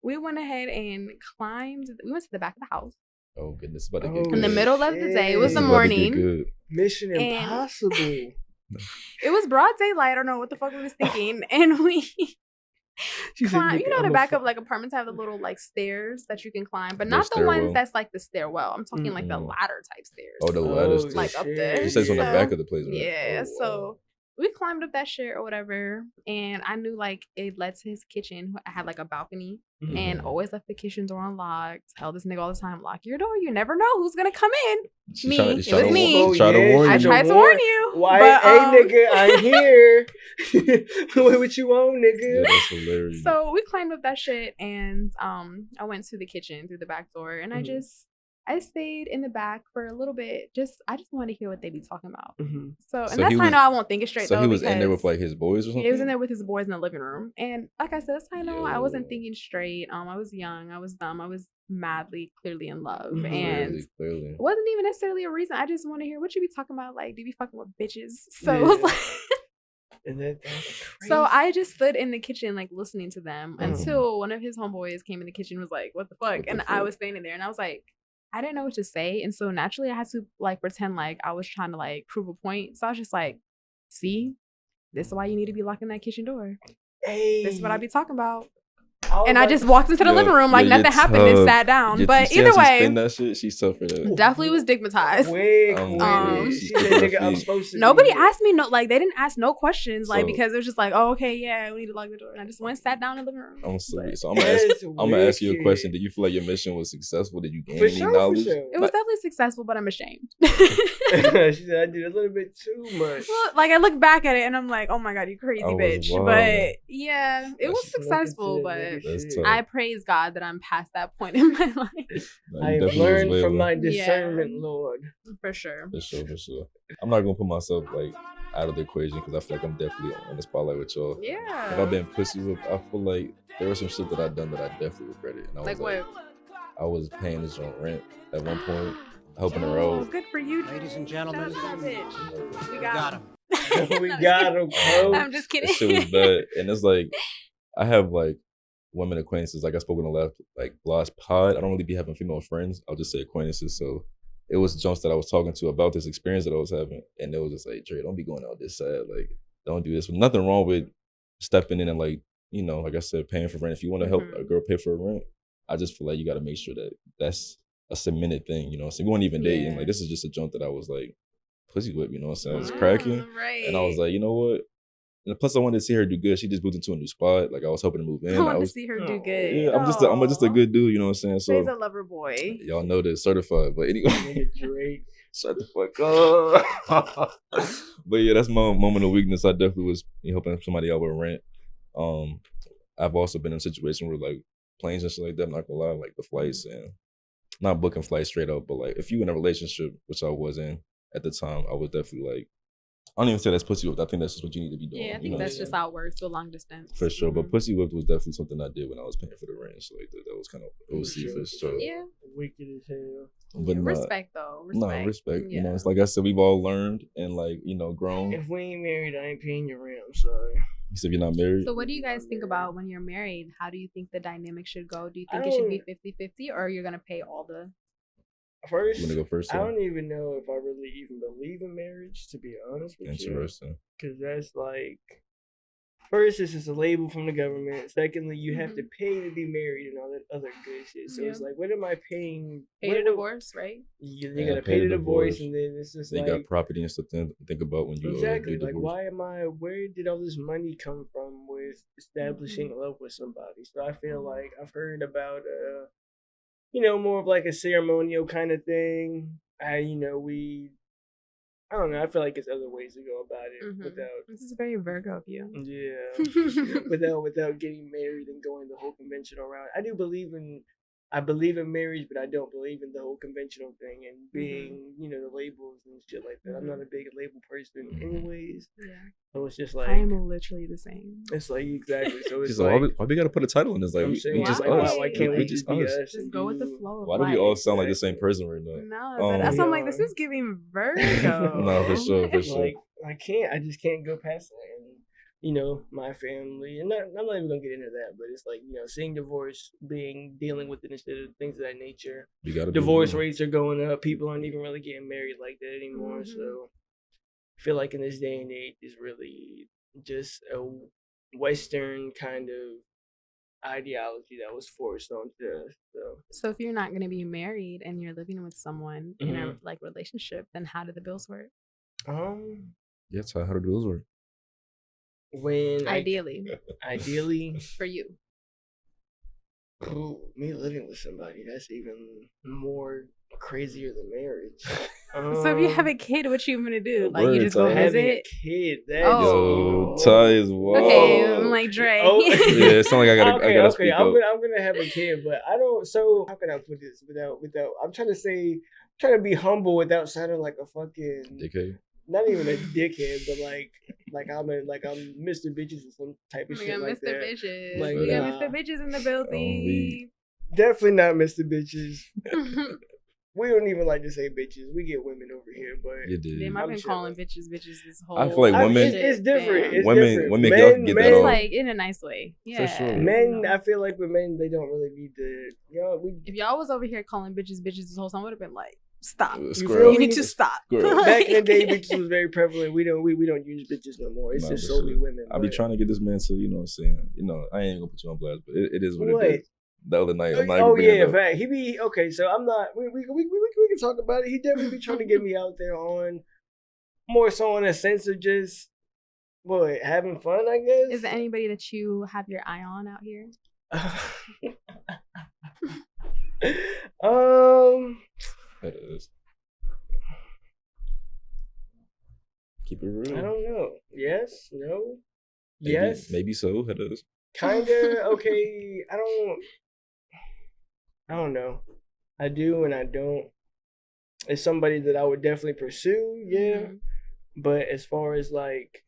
We went ahead and we went to the back of the house. Oh goodness, it's about to get Oh, good. In the middle of the day, it was This the is about to get morning. good. Mission And- Impossible. It was broad daylight. I don't know what the fuck we was thinking, and we She said, climb. You know, "Nigga, the I'ma back fuck." of like apartments have the little like stairs that you can climb, but The not the ones stairwell. that's like the stairwell. I'm talking like the Mm-mm. ladder type stairs. Oh, the Oh, ladder stairs. like up shit. there. She says on the So, back of the place, right? Yeah, Oh, so wow. we climbed up that shit or whatever, and I knew like it led to his kitchen. I had like a balcony, and Mhm. always left the kitchen door unlocked. Tell this nigga all the time, lock your door. You never know who's gonna come in. She Me. tryna- It tryna was wa- me. Oh, Try to yeah, warn I you. tried to warn you. Why? but, Hey, nigga, I'm here. What you on, Yeah, nigga? that's hilarious. So we climbed up that shit, and I went to the kitchen through the back door, and Mhm. I stayed in the back for a little bit. I just wanted to hear what they be talking about. Mhm. So, So and that's he how I was- know I won't think it straight So though. he was in there with because like his boys or something? he was in there with his boys in the living room, and like I said, that's how I know I wasn't Yo. thinking straight. I was young, I was dumb, I was madly, clearly in love, Mhm. and Clearly. it wasn't even necessarily a reason. I just want to hear what you be talking about. Like, do you be fucking with bitches? So it was Yeah. like. And that's crazy. So I just stood in the kitchen, like listening to them Mhm. until one of his homeboys came in the kitchen and was like, "What the fuck?" What the And I fuck? was standing there and I was like, I didn't know what to say. And so naturally I had to like pretend like I was trying to like prove a point. So I was just like, see, this is why you need to be locking that kitchen door. Hey, This is what I be talking about. was And I about just to- walked into the Yo, living room like yo, you're nothing happened and tough. sat down. You But see how either she way, spin that shit? She's tough for that. definitely was stigmatized. Quick, Um, she said, "Nigga, I'm supposed to." Nobody be asked me like they didn't ask no questions like So- because it was just like, oh, okay, yeah, we need to lock the door. And I just went and sat down in the living room. I'm sorry. But So I'm gonna ask you a wicked. question. Did you feel like your mission was successful? Did you gain For any sure, knowledge? for sure. It was definitely successful, but I'm ashamed. She said, "I did a little bit too much." Well, like I look back at it and I'm like, oh my god, you crazy I was bitch. wild. But yeah, it was That's- successful. Look But at That's shit. tough. I praise God that I'm past that point in my life No, I you have definitely was learned way from over. my Yeah. discernment, Lord. for sure. For sure, for sure. I'm not gonna put myself like out of the equation because I feel like I'm definitely on the spotlight with y'all. If Yeah. I've been pussy whipped, I feel like there was some shit that I've done that I definitely regretted. And I was Like like, what? I was paying this joint rent at one point, helping her Oh, out. good for you. Ladies and Shout out gentlemen, to that bitch. We got got him. him. We No, got him, coach. I'm just kidding. That shit was bad. And it's like I have like women acquaintances, like I spoke in the last pod. I don't really be having female friends. I'll just say acquaintances. So it was jumps that I was talking to about this experience that I was having. And it was just like, Dre, don't be going out this side. Like, don't do this. But nothing wrong with stepping in and like, you know, like I said, paying for rent. If you want to help a Mhm. girl pay for her rent, I just feel like you got to make sure that that's a cemented thing, you know. So we weren't even dating. Yeah. Like, this is just a jump that I was like, pussy whip, you know what I'm saying? It's cracking. Right. And I was like, you know what? And plus, I wanted to see her do good. She just moved into a new spot. Like I was hoping to move in. I want to was, see her do Oh, good. yeah, I'm just a good dude. You know what I'm saying? She's a So lover boy. y'all know this, certified. But anyway, Nigga Drake. shut the fuck up. But yeah, that's my moment of weakness. I definitely was helping somebody out with rent. I've also been in a situation where like planes and shit like that. I'm not gonna lie, like the flights and not booking flights straight up, but like if you in a relationship, which I was in at the time, I was definitely like, I don't even say that's pussy whipped. I think that's just what you need to be doing. Yeah, I you think know that's what I'm just saying? how it works with long distance. For sure. But Mhm. pussy whipped was definitely something I did when I was paying for the rent. So like that was kind of OC for sure. Yeah. Wicked as hell. But nah, Respect though. Respect. no, respect. You know, Yeah. it's like I said, we've all learned and like, you know, grown. If we ain't married, I ain't paying your rent. I'm sorry. Except you're not married. So what do you guys think about when you're married? How do you think the dynamic should go? Do you I think it should be don't- 50-50 or you're going to pay all the... First, You wanna go first? I Sam? don't even know if I really even believe in marriage, to be honest with you. Interesting. Because that's like, first, this is a label from the government. Secondly, you have to pay to be married and all that other good shit. So it's Yeah. like, what am I paying? Pay what the am I- divorce, right? You Yeah, gotta pay the divorce, and then it's just So you like, got property and stuff to think about when you exactly, do like, divorce. why am I, where did all this money come from with establishing love with somebody? So I feel like I've heard about, more of like a ceremonial kind of thing. I don't know, I feel like there's other ways to go about it Mhm. without, This is very Virgo of you. yeah, without getting married and going the whole conventional route. I believe in marriage, but I don't believe in the whole conventional thing and being, the labels and shit like that. I'm not a big label person, anyways. Yeah. So it's just I like, am literally the same. it's like exactly. So it's She's like, like, why we gotta put a title in this? Like, I'm we saying, just why- us. why can't we just be us? Just and go with the do- flow of Why do we life. all sound like the same person right now? No, that's why I'm like, this Yeah. is giving Virgo. No, for sure, for sure. Like I just can't go past that. And my family, and I'm not even gonna get into that, but it's like seeing divorce, dealing with it instead of things of that nature. You gotta be Divorce real. rates are going up. People aren't even really getting married like that anymore. Mhm. So feel like in this day and age is really just a Western kind of ideology that was forced onto us. So if you're not going to be married and you're living with someone in a like relationship, then how do the bills work? Yeah, Ty, how do those work? When Ideally, ideally, for you. me living with somebody, that's even more crazier than marriage. So if you have a kid, what you gonna do? Like Word, you just go Ty. having a visit? kid, that's Oh. Yo, Ty is wild. Okay, I'm like Dre. Oh. Yeah, it sounds like I gotta okay. speak up. I'm gonna have a kid, but I don't. So how can I put this without? I'm trying to be humble without sounding like a fucking Dickhead. not even a dickhead, but like I'm Mr. Bitches or some type of We shit got like Mr. that. Bitches. Like, We got nah. Mr. Bitches in the building. Definitely not Mr. Bitches. We don't even like to say bitches. We get women over here, but You did. Damn, I've I'm been sure calling like- bitches this whole. I feel like women- It's different. fam. It's Women- different. women y'all can get that It's off. like in a nice way. Yeah, sure. Men, you know. I feel like with men, they don't really need to. We If y'all was over here calling bitches this whole time, I would have been like, stop. Squirrel. You need to stop. Squirrel. back in the day, bitches was very prevalent. We don't use bitches no more. It's Nah, just for solely sure. women. I be but- trying to get this man to, you know what I'm saying? You know, I ain't gonna put you on blast, but it is what What? it is. The other night, I'm not Oh even bringing yeah, it up. fact. He be okay. So I'm not. We can talk about it. He definitely be trying to get me out there on more so in a sense of just having fun. I guess. Is there anybody that you have your eye on out here? It is. Keep it real. I don't know. Yes. No. Maybe, Yes. Maybe so. It is. Kinda. Okay. I don't know. I do and I don't. It's somebody that I would definitely pursue. Yeah. Mhm. But as far as like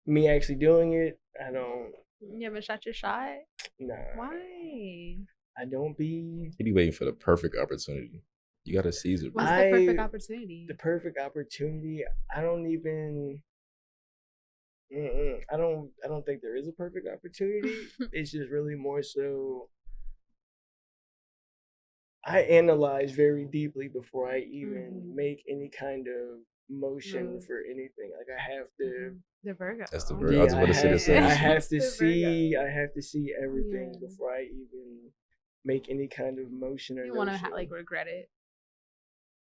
me actually doing it, I don't. You haven't shot your shot? Nah. Why? I don't be He be waiting for the perfect opportunity. You gotta seize it, bro. What's the perfect opportunity? the perfect opportunity. I don't even. I don't think there is a perfect opportunity. It's just really more so. I analyze very deeply before I even make any kind of motion for anything. Like I have to. The Virgo. That's the Virgo. I was about to say the same I shit. have That's to the see. Virgo. I have to see everything Yeah. before I even make any kind of motion or. You want to notion. like regret it?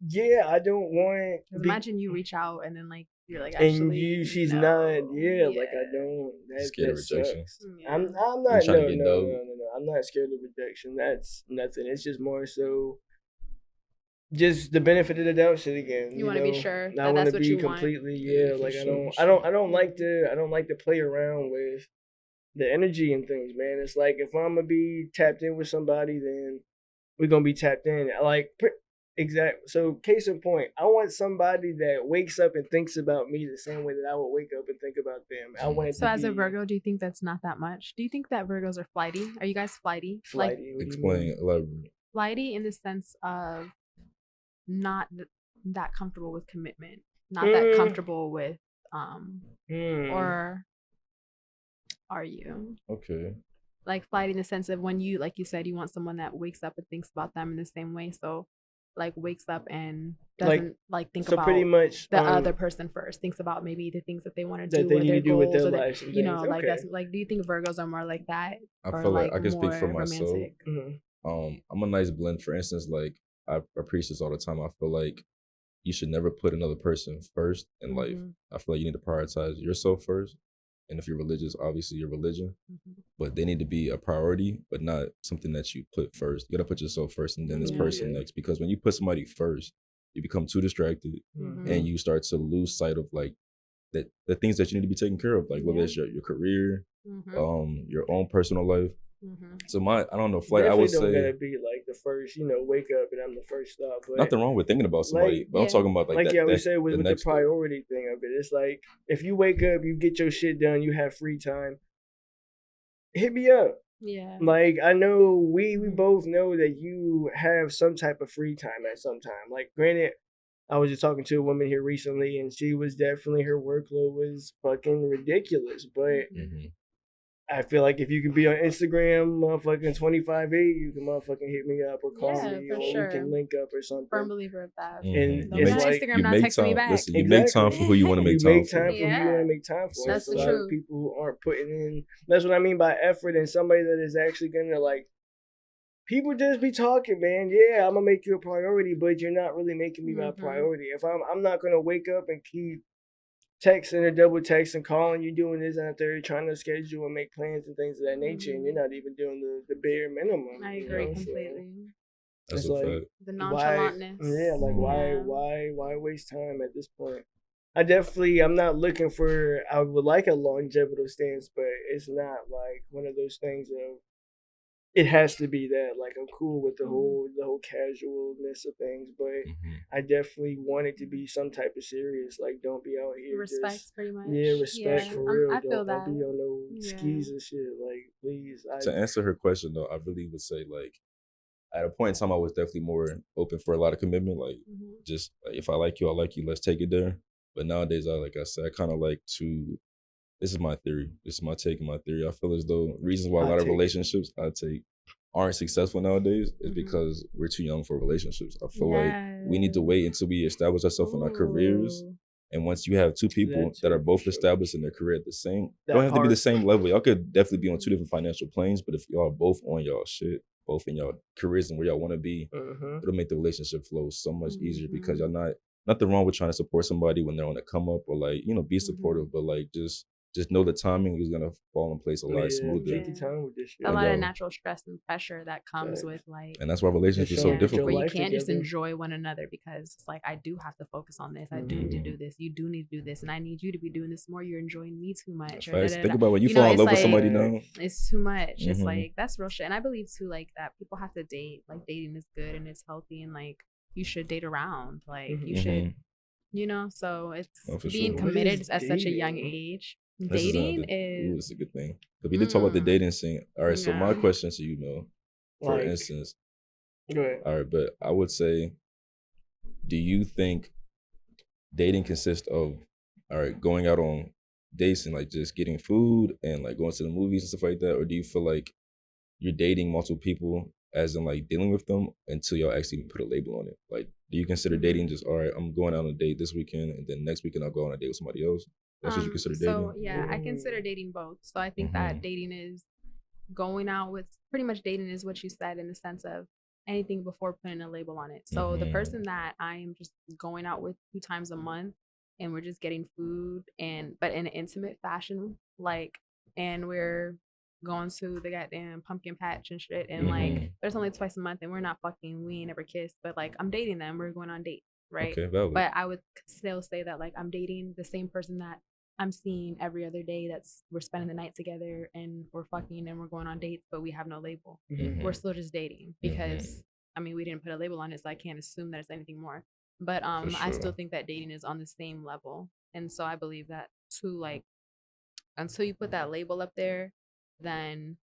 Yeah, I don't want. 'Cause imagine you reach out and then like you're like and actually she's no. not. Yeah, like I don't. Scared of rejection. Sucks. Yeah. I'm not. trying to No, get no, no? no, no, no. I'm not scared of rejection. That's nothing. It's just more so. Just the benefit of the doubt shit again. You wanna be know? sure I that want that's to what be you want. completely. Yeah, Yeah, for like sure, I don't like to play around with the energy and things, man. It's like if I'm gonna be tapped in with somebody, then we're gonna be tapped in. Exactly. So case in point, I want somebody that wakes up and thinks about me the same way that I would wake up and think about them. I want it So to as be a Virgo, do you think that's not that much? Do you think that Virgos are flighty? Are you guys flighty? Like flighty. What do you Explain, mean? elaborate. flighty in the sense of not that comfortable with commitment, not that comfortable with or are you Okay. like flighty in the sense of when you, like you said, you want someone that wakes up and thinks about them in the same way, so like wakes up and doesn't like think So about pretty much the other person first, thinks about maybe the things that they want to that do they or need their to do with goals their or lives and you know things. like Okay. that's like, do you think Virgos are more like that I or feel like like I can speak more for myself. romantic? I'm a nice blend. For instance, like I preach this all the time. I feel like you should never put another person first in life. I feel like you need to prioritize yourself first. And if you're religious, obviously your religion, but they need to be a priority, but not something that you put first. You gotta put yourself first and then this person next. Because when you put somebody first, you become too distracted and you start to lose sight of like the things that you need to be taking care of, like whether it's your career, your own personal life. So I don't know, flight. I would don't say gotta be like the first, wake up and I'm the first stop. But nothing wrong with thinking about somebody, but I'm talking about we said with the next step. priority thing of it. It's like if you wake up, you get your shit done, you have free time. Hit me up. Yeah. Like I know we both know that you have some type of free time at some time. Like granted, I was just talking to a woman here recently and she was definitely her workload was fucking ridiculous. But I feel like if you can be on Instagram, motherfucking 25-8, you can motherfucking hit me up or call Yeah, me, for or we sure. can link up or something. Firm believer of that. And Don't You be it's on like Instagram you not make texting me time. back. Listen, you make time for who you want to you make time make for. time for who you want to make time for. That's So a the lot of truth. people who aren't putting in. That's what I mean by effort, and somebody that is actually gonna like. People just be talking, man. Yeah, I'm gonna make you a priority, but you're not really making me my priority. If I'm not gonna wake up and keep texting or double texting, calling you, doing this and that, third, trying to schedule and make plans and things of that nature, and you're not even doing the bare minimum. I you agree know? So completely. That's it's a like fact. The why, nonchalantness. yeah, like Yeah. why waste time at this point? I'm not looking for. I would like a longevity stance, but it's not like one of those things of. It has to be that. Like I'm cool with the whole casualness of things, but I definitely want it to be some type of serious. Like don't be out here Respect, just pretty much. respect for real. I feel Don't that. be on no skis and shit. Like please, To answer her question though, I really would say like at a point in time I was definitely more open for a lot of commitment. Like just like, if I like you, I like you. Let's take it there. But nowadays, like I said, I kind of like to. This is my theory. This is my take and my theory. I feel as though reasons why a lot of relationships I take aren't successful nowadays is because we're too young for relationships. I feel like we need to wait until we establish ourselves in our careers. And once you have two people that are both established in their career at the same, don't have to be the same level. Y'all could definitely be on two different financial planes, but if y'all are both on y'all shit, both in y'all careers and where y'all want to be, it'll make the relationship flow so much easier because y'all nothing wrong with trying to support somebody when they're on a come up or like, be supportive, but like just know the timing is gonna fall in place a lot smoother. Take your time with this shit. A lot of natural stress and pressure that comes with like, and that's why relationships are so difficult. Where you can't just enjoy one another because it's like I do have to focus on this. I do need to do this. You do need to do this, and I need you to be doing this more. You're enjoying me too much. Or Think about when you fall in love with somebody now. It's too much. It's like that's real shit. And I believe too, like that people have to date. Like dating is good and it's healthy, and like you should date around. Like you should, So it's being committed at such a young age. Dating is a good thing. Because we did talk about the dating scene. All right, so my question to you, for instance. Go ahead. All right, but I would say, do you think dating consists of, going out on dates and like just getting food and like going to the movies and stuff like that? Or do you feel like you're dating multiple people as in like dealing with them until y'all actually put a label on it? Like, do you consider dating just, all right, I'm going out on a date this weekend and then next weekend I'll go on a date with somebody else? That's what you consider dating? So yeah, I consider dating both. So I think that dating is going out with, pretty much dating is what you said in the sense of anything before putting a label on it. So the person that I am just going out with 2 times a month and we're just getting food but in an intimate fashion, like, and we're going to the goddamn pumpkin patch and shit, and like there's only twice a month and we're not fucking, we ain't never kissed, but like I'm dating them, we're going on dates, right? Okay, valid. But I would still say that like I'm dating the same person that I'm seeing every other day, we're spending the night together and we're fucking and we're going on dates, but we have no label. We're still just dating because I mean we didn't put a label on it, so I can't assume that it's anything more. But I still think that dating is on the same level. And so I believe that too, like until you put that label up there, then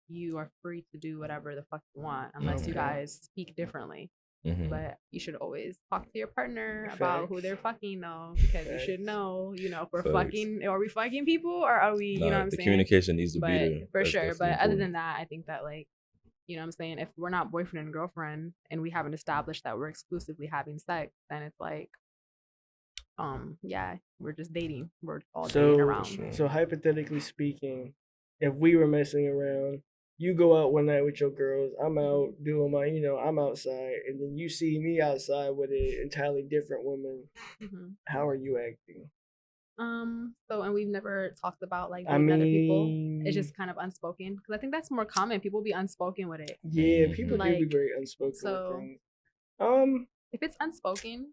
you are free to do whatever the fuck you want unless you guys speak differently. But you should always talk to your partner about who they're fucking though, because you should know, if we're fucking, are we fucking people or are we, you know what I'm saying? The communication needs to be there. For sure. But other than that, I think that like, you know what I'm saying? If we're not boyfriend and girlfriend and we haven't established that we're exclusively having sex, then it's like, yeah, we're just dating. We're all dating around. So hypothetically speaking, if we were messing around, you go out one night with your girls, I'm out doing my, I'm outside, and then you see me outside with an entirely different woman. How are you acting? So, and we've never talked about like dating other people. It's just kind of unspoken because I think that's more common. People be unspoken with it. Yeah, people do be very unspoken with things. If it's unspoken,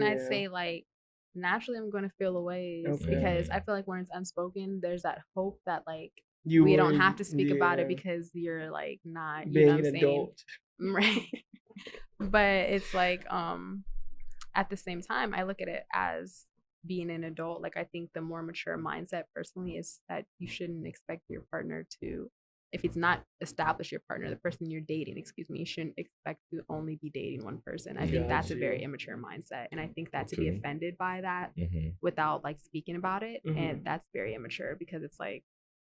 I'd say like naturally I'm going to feel a ways because I feel like when it's unspoken, there's that hope that like we don't have to speak about it because you're like not, you know what I'm saying? Right. But it's like, at the same time, I look at it as being an adult. Like I think the more mature mindset personally is that you shouldn't expect your partner to if it's not established your partner, the person you're dating, excuse me, you shouldn't expect to only be dating one person. I think that's a very immature mindset. And I think that to be offended by that without like speaking about it, and that's very immature because it's like,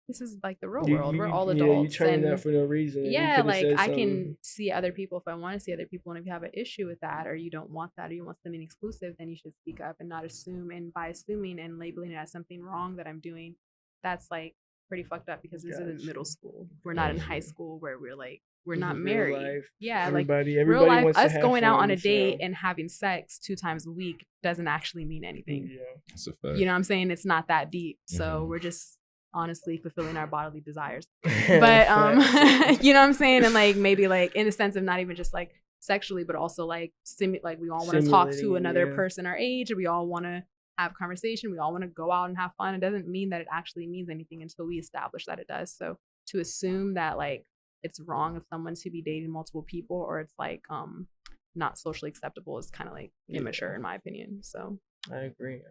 this is like the real world. We're all adults. Yeah, you turning that for no reason. Yeah, like I can see other people if I want to see other people, and if you have an issue with that, or you don't want that, or you want something exclusive, then you should speak up and not assume. And by assuming and labeling it as something wrong that I'm doing, that's like pretty fucked up because this isn't middle school. We're not in high school where we're not married. Life. Yeah, everybody real life. Wants Us to going out on a fun, date and having sex 2 times a week doesn't actually mean anything. Yeah, that's a fact. You know what I'm saying? It's not that deep. So we're just honestly fulfilling our bodily desires. But you know what I'm saying? And like maybe like in the sense of not even just like sexually, but also like like we all want to talk to another person our age, or we all want to have conversation, we all want to go out and have fun. It doesn't mean that it actually means anything until we establish that it does. So to assume that like it's wrong of someone to be dating multiple people, or it's like not socially acceptable, is kind of like immature in my opinion. So I agree.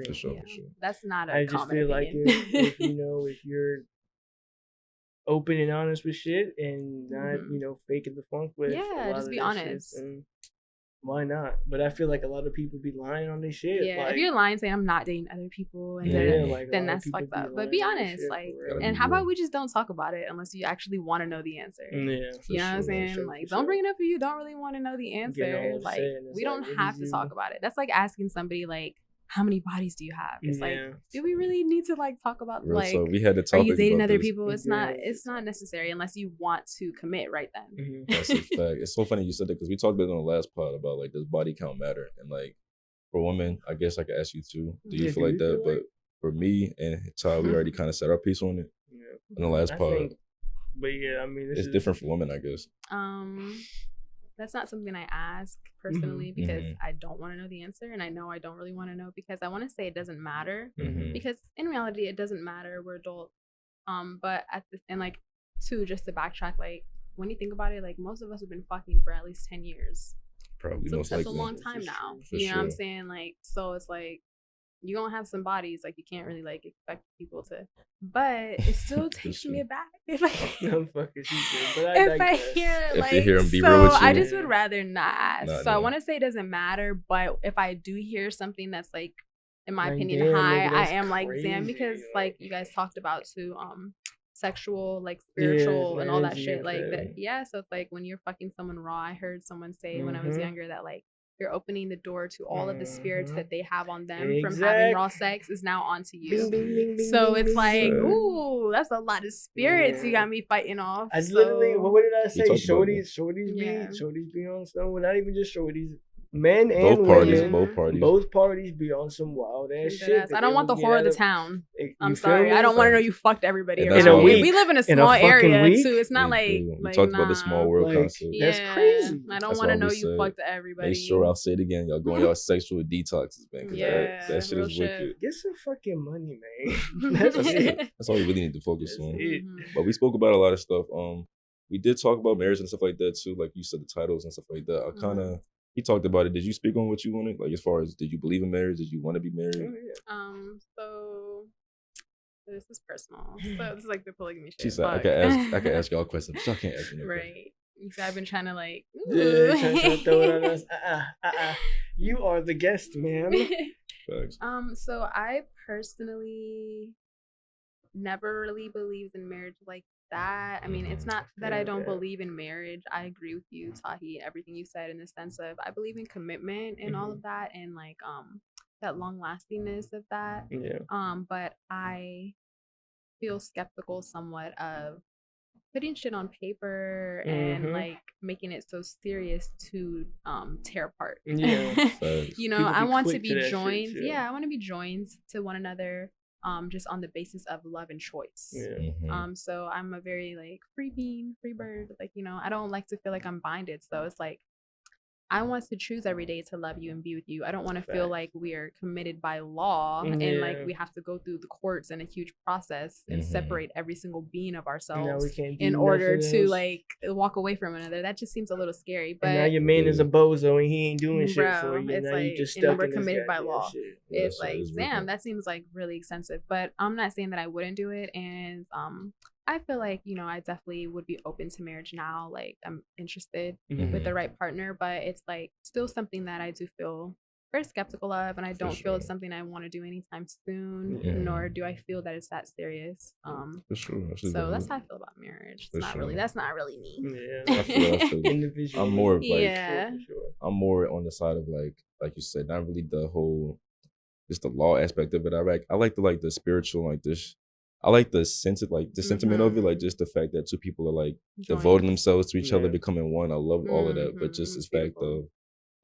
For sure, yeah, for sure. that's not a I just common feel opinion. like if you're open and honest with shit and not faking the funk with just be honest. Shit, why not? But I feel like a lot of people be lying on their shit. Yeah, like, if you're lying saying I'm not dating other people, and then that's fucked up. But be honest, like, and how about we just don't talk about it unless you actually want to know the answer? Yeah, you know what I'm saying? Like, don't bring it up if you don't really want to know the answer. Like, we don't have to talk about it. That's like asking somebody like, how many bodies do you have? It's like, do we really need to like talk about like, so we had the are you topic dating about other this. people? It's not necessary unless you want to commit right then. That's a fact. It's so funny you said that because we talked about it on the last pod about like, does body count matter? And like for women, I guess I could ask you too. Do you feel like that? But for me and Ty, we already kind of set our piece on it in the last pod. But yeah, I mean, it's different for women, I guess. That's not something I ask personally because I don't want to know the answer, and I know I don't really want to know because I want to say it doesn't matter because in reality it doesn't matter. We're adults. But like two, just to backtrack, like when you think about it, like most of us have been fucking for at least 10 years. Probably so most that's likely. a long time now. For you know what I'm saying? Like so it's like you're gonna have some bodies, like you can't really like expect people to, but it still takes me aback if I hear them be real with you. I just would rather not ask. So I want to say it doesn't matter, but if I do hear something that's like, in my opinion, high, I am like, damn, because like you guys talked about too, sexual, like spiritual and all that shit, like that. Yeah, so it's like when you're fucking someone raw. I heard someone say when I was younger that like, you're opening the door to all of the spirits that they have on them from having raw sex is now onto you. So it's like, ooh, that's a lot of spirits you got me fighting off. I literally, what did I say? Shorties be on some. Well, not even just shorties. Men and women, both parties be on some wild ass shit. I don't want the whore of the town. I'm sorry, I don't want to know you fucked everybody. We live in a small area too. It's not like we talked about the small world concept. That's crazy. I don't want to know you fucked everybody. Make sure I'll say it again. Y'all going y'all sexual detoxes, man. That shit is wicked. Get some fucking money, man. That's it. That's all we really need to focus on. But we spoke about a lot of stuff. We did talk about marriage and stuff like that too. Like you said, the titles and stuff like that. I kind of. He talked about it. Did you speak on what you wanted? Like as far as did you believe in marriage? Did you want to be married? So this is personal. So this is like the polygamy shit. She said I can ask y'all questions. Y'all can't ask me no right. So I've been trying to like trying to throw it on us. You are the guest, man. Thanks. So I personally never really believed in marriage like that. I mean, it's not that I don't believe in marriage. I agree with you, Tahi, everything you said in the sense of I believe in commitment and all of that and like that long lastingness of that. But I feel skeptical somewhat of putting shit on paper and like making it so serious to tear apart. You know, I want to be joined. I want to be joined to one another. Just on the basis of love and choice. So I'm a very like free being, free bird. Like, you know, I don't like to feel like I'm binded. So it's like I want to choose every day to love you and be with you. I don't want to feel like we are committed by law and like we have to go through the courts and a huge process and separate every single being of ourselves in order to like walk away from another. That just seems a little scary. But and now your man is a bozo and he ain't doing shit for you. It's now like, you just stuck we're in committed by law. Shit. It's like, damn, that seems like really extensive. But I'm not saying that I wouldn't do it. And I feel like, I definitely would be open to marriage now. Like, I'm interested Mhm. with the right partner, but it's like still something that I do feel very skeptical of, and I don't feel it's sure. something I want to do anytime soon, Yeah. nor do I feel that it's that serious. For sure. That's just So that's valid. how I feel about marriage. It's For not sure. really, that's not really me. Yeah. I feel Individual. I'm more of like Yeah. For sure. I'm more on the side of like you said, not really the whole just the law aspect of it. I like the spiritual, like this. I like the sentiment of it, like just the fact that two people are like devoting Join. themselves to each other, Yeah. becoming one. I love all of that, but just Mhm. this fact Beautiful. of,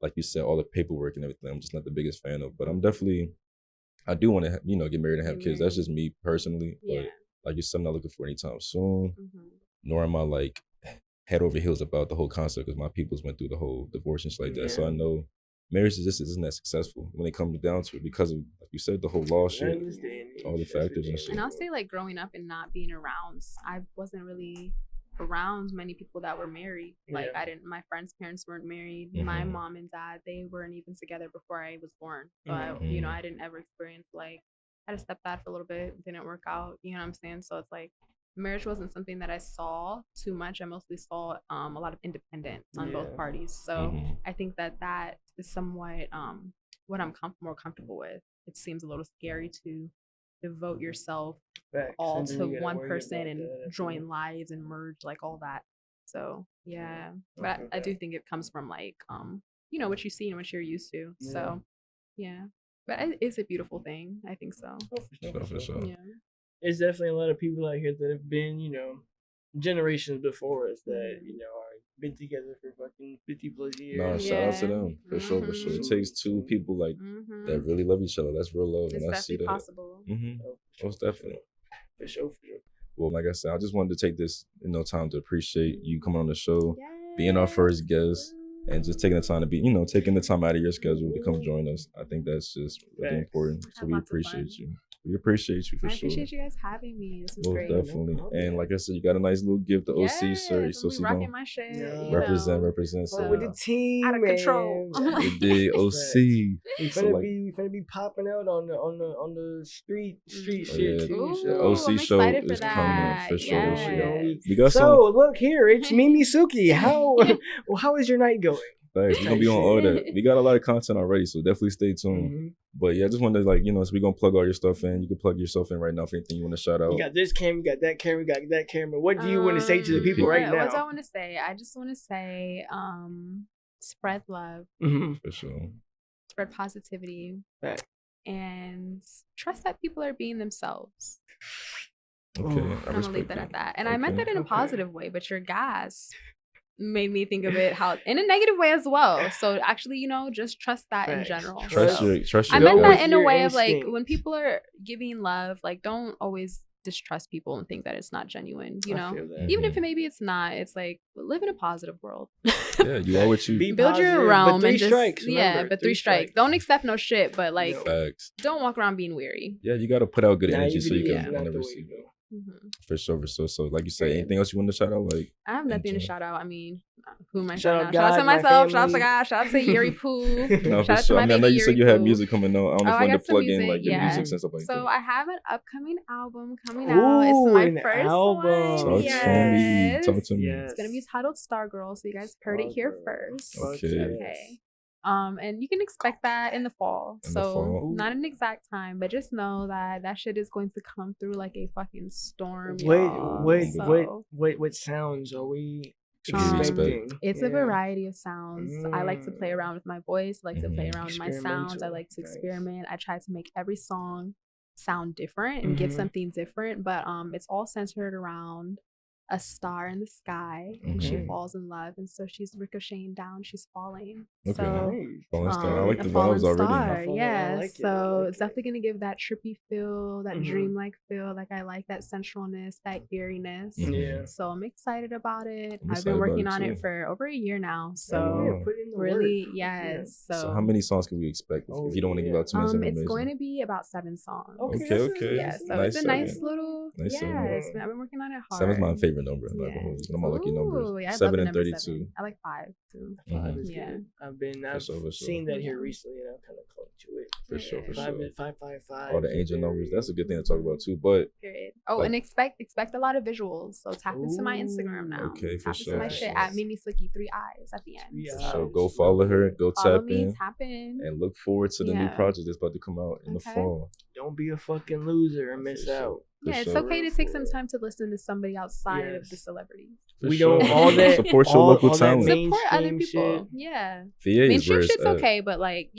like you said, all the paperwork and everything, I'm just not the biggest fan of. But I do want to, get married and have Get kids. That's married. just me personally. Yeah. But like you said, I'm not looking for anytime soon. Mhm. Nor am I like head over heels about the whole concept because my people's went through the whole divorce and shit like that. So Yeah. I know marriage isn't that successful when it comes down to it because of, like you said, the whole law shit, In this day and age, all the that's for factors and sure. shit. And I'll say, like, growing up and not being around, I wasn't really around many people that were married. Like, Yeah. my friends' parents weren't married. My Mhm. mom and dad, they weren't even together before I was born. So, Mhm. I didn't ever experience, like, I had a stepdad for a little bit, didn't work out, you know what I'm saying? So it's like, marriage wasn't something that I saw too much. I mostly saw a lot of independence on both Yeah. parties. So Mhm. I think that is somewhat what I'm more comfortable with. It seems a little scary to devote yourself Facts. all And then to you gotta one worry person about and that after join lives and merge, like all that. So yeah, I but feel I do that. think it comes from like what you see and what you're used to. Yeah. So yeah, but it's a beautiful thing. I think so. Oh, for sure, So for sure. Yeah. There's definitely a lot of people out here that have been, generations before us that, Mhm. are been together for fucking 50 plus years. Nah, shout out to Yeah. them for sure. For sure, it Mhm. takes two people like that Mhm. really love each other. That's real love, It's and I see definitely that. possible. Oh, for Most sure, definitely. For sure, for sure. Well, like I said, I just wanted to take this, time to appreciate you coming on the show, being our first guest, and just taking the time to be, taking the time out of your schedule to come join us. I think that's just really Facts. important. I So had we lots of appreciate fun. you. We appreciate you for I sure. appreciate you guys having me. This was Most great. definitely. No And problem. like I said, you got a nice little gift, the OC shirt. Yes, So I'm she rocking gonna my shit. Yeah. You represent. So- Fuck with the team, out of control. man. You dig OC. We So finna like, be popping out on the street Oh, shit yeah. too. Ooh, So OC I'm show excited for is coming that. for sure. Yes. We got so some. look here, it's Mimisukiii. How is your night going? Thanks. We're gonna be on all that. We got a lot of content already, so definitely stay tuned. Mhm. But yeah, I just wanted to so we're gonna plug all your stuff in. You can plug yourself in right now for anything you want to shout out. You got this camera, you got that camera, you got that camera. What do you want to say to the people people- right now? What do I want to say? I just want to say, spread love, Mhm. For sure. spread positivity, Right. and trust that people are being themselves. Okay. Ooh. I I'm gonna respect leave that at that. And I meant Okay. that in a Okay. positive way, but your gas made me think of it in a negative way as well. So actually, just trust that in Facts. general. Trust So your I gut. meant that with in a your way of like instinct. when people are giving love, like don't always distrust people and think that it's not genuine, I feel that. even if maybe it's not. It's like live in a positive world. Yeah, you are what you. Be Build positive, your realm but three and just strikes, remember, but 3 strikes. Don't accept no shit, but like No. Facts. don't walk around being weary. Yeah, you got to put out good energy so you Naivety can is not the way receive to it. go. Mhm. For sure, for sure. So, like you said, Yeah. anything else you want to shout out? Like, I have nothing to Enjoy. shout out. I mean, who am I Shout shouting out out? Shout out to God, my myself. Shout out to family. God. Shout out to Yuri Poo. no, Shout for out to sure. my I know baby you said Yuri you had Poo. music coming out. I don't know if I you wanted got to some plug in music, like your yeah. music and stuff like So that. I have an upcoming album coming out. It's Ooh, my an first album. one. Talk to me. Yes. Talk to me. Yes. It's gonna be titled Stargirl, so you guys heard it here Stargirl. first. Fuck Okay. yes. Okay. And you can expect that in the fall. In the So fall. not an exact time, but just know that shit is going to come through like a fucking storm. What y'all. So, what sounds are we Should we expecting? it's a Yeah. variety of sounds. I like to play around with my voice. I like to play Mhm. around with my sounds. I like to Experimental. Nice. experiment. I try to make every song sound different and give Mhm. something different. But it's all centered around a star in the sky, and she Okay. falls in love, and so she's ricocheting down. She's falling. Okay. So. Nice. Falling Star. I like A the fallen vibes already. star, I yeah. like it, I So like it's it. definitely gonna give that trippy feel, that Mhm. dreamlike feel. Like I like that sensualness, that eeriness. Mhm. Yeah. So I'm excited about it. I'm I've excited been about working it on too. it for over a year now. So wow. Put in the really, work. yes. So how many songs can we expect if you don't want to give out too much It's information? going to be about 7 songs. Okay. Okay, okay. Yeah, so Nice it's a nice seven. little. Nice yes, seven. I've been working on it hard. 7's my favorite favorite number. I'm not gonna hold you. One of my lucky numbers. Ooh, yeah, I love 7 the and number 32. 7. I like 5 too. 5 is Yeah. good. I've For sure. seen that here recently, and I'm kind of clung to it. For sure. 555. All the angel numbers. That's a good thing to talk about too. But Period. Oh, like- and expect a lot of visuals. So tap into my Instagram now. Okay, for tap sure. into my shit at Mimisukiii 3 eyes at the end. Yeah. so go follow her. Go Follow tap me, in. tap in. And look forward to the new Yeah. project that's about to come out in the Okay. fall. Don't be a fucking loser and miss For sure. out. For Yeah, it's sure. okay to take some time to listen to somebody outside of the Yes. celebrities. For We sure. don't all that Support your local all that talent. Support other mainstream people. Yeah. VA is where Mainstream it's shit's at. okay, but like,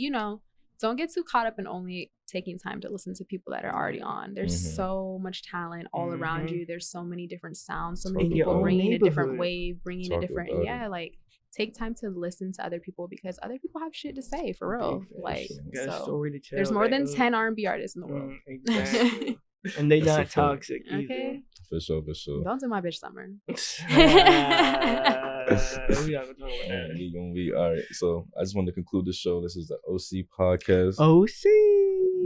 don't get too caught up in only taking time to listen to people that are already on. There's Mhm. so much talent all around Mhm. you. There's so many different sounds, so Talk many In people your own bringing a different neighborhood. wave, bringing a Talk different, about it. like take time to listen to other people because other people have shit to say for real. Big Like, facts. Got a so story to tell. there's more that than ain't- 10 R&B artists in the world. Exactly. And they That's a not fact. toxic either. Okay. For sure. For sure. Don't do my bitch summer. We not gonna talk about that. We gonna be all right. So I just wanted to conclude the show. This is the OC podcast. OC.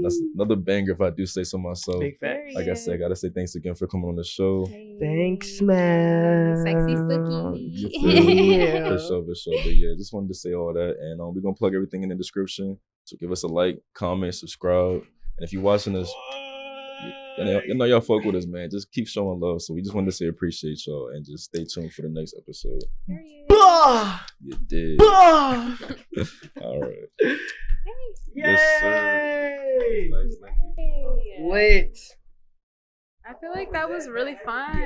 That's another banger if I do say so myself. Big facts. Like I said, I gotta say thanks again for coming on the show. Thanks, man. Sexy You Suki. feel me? Yeah. For sure, for sure. But yeah, just wanted to say all that. And we're gonna plug everything in the description. So give us a like, comment, subscribe. And if you're watching this, you know y'all fuck with us, man. Just keep showing love. So we just wanted to say appreciate y'all and just stay tuned for the next episode. Period. Bah! You did. Bah! All right. Yay! Yes, sir. Hey. Lit. I feel like that was really fun.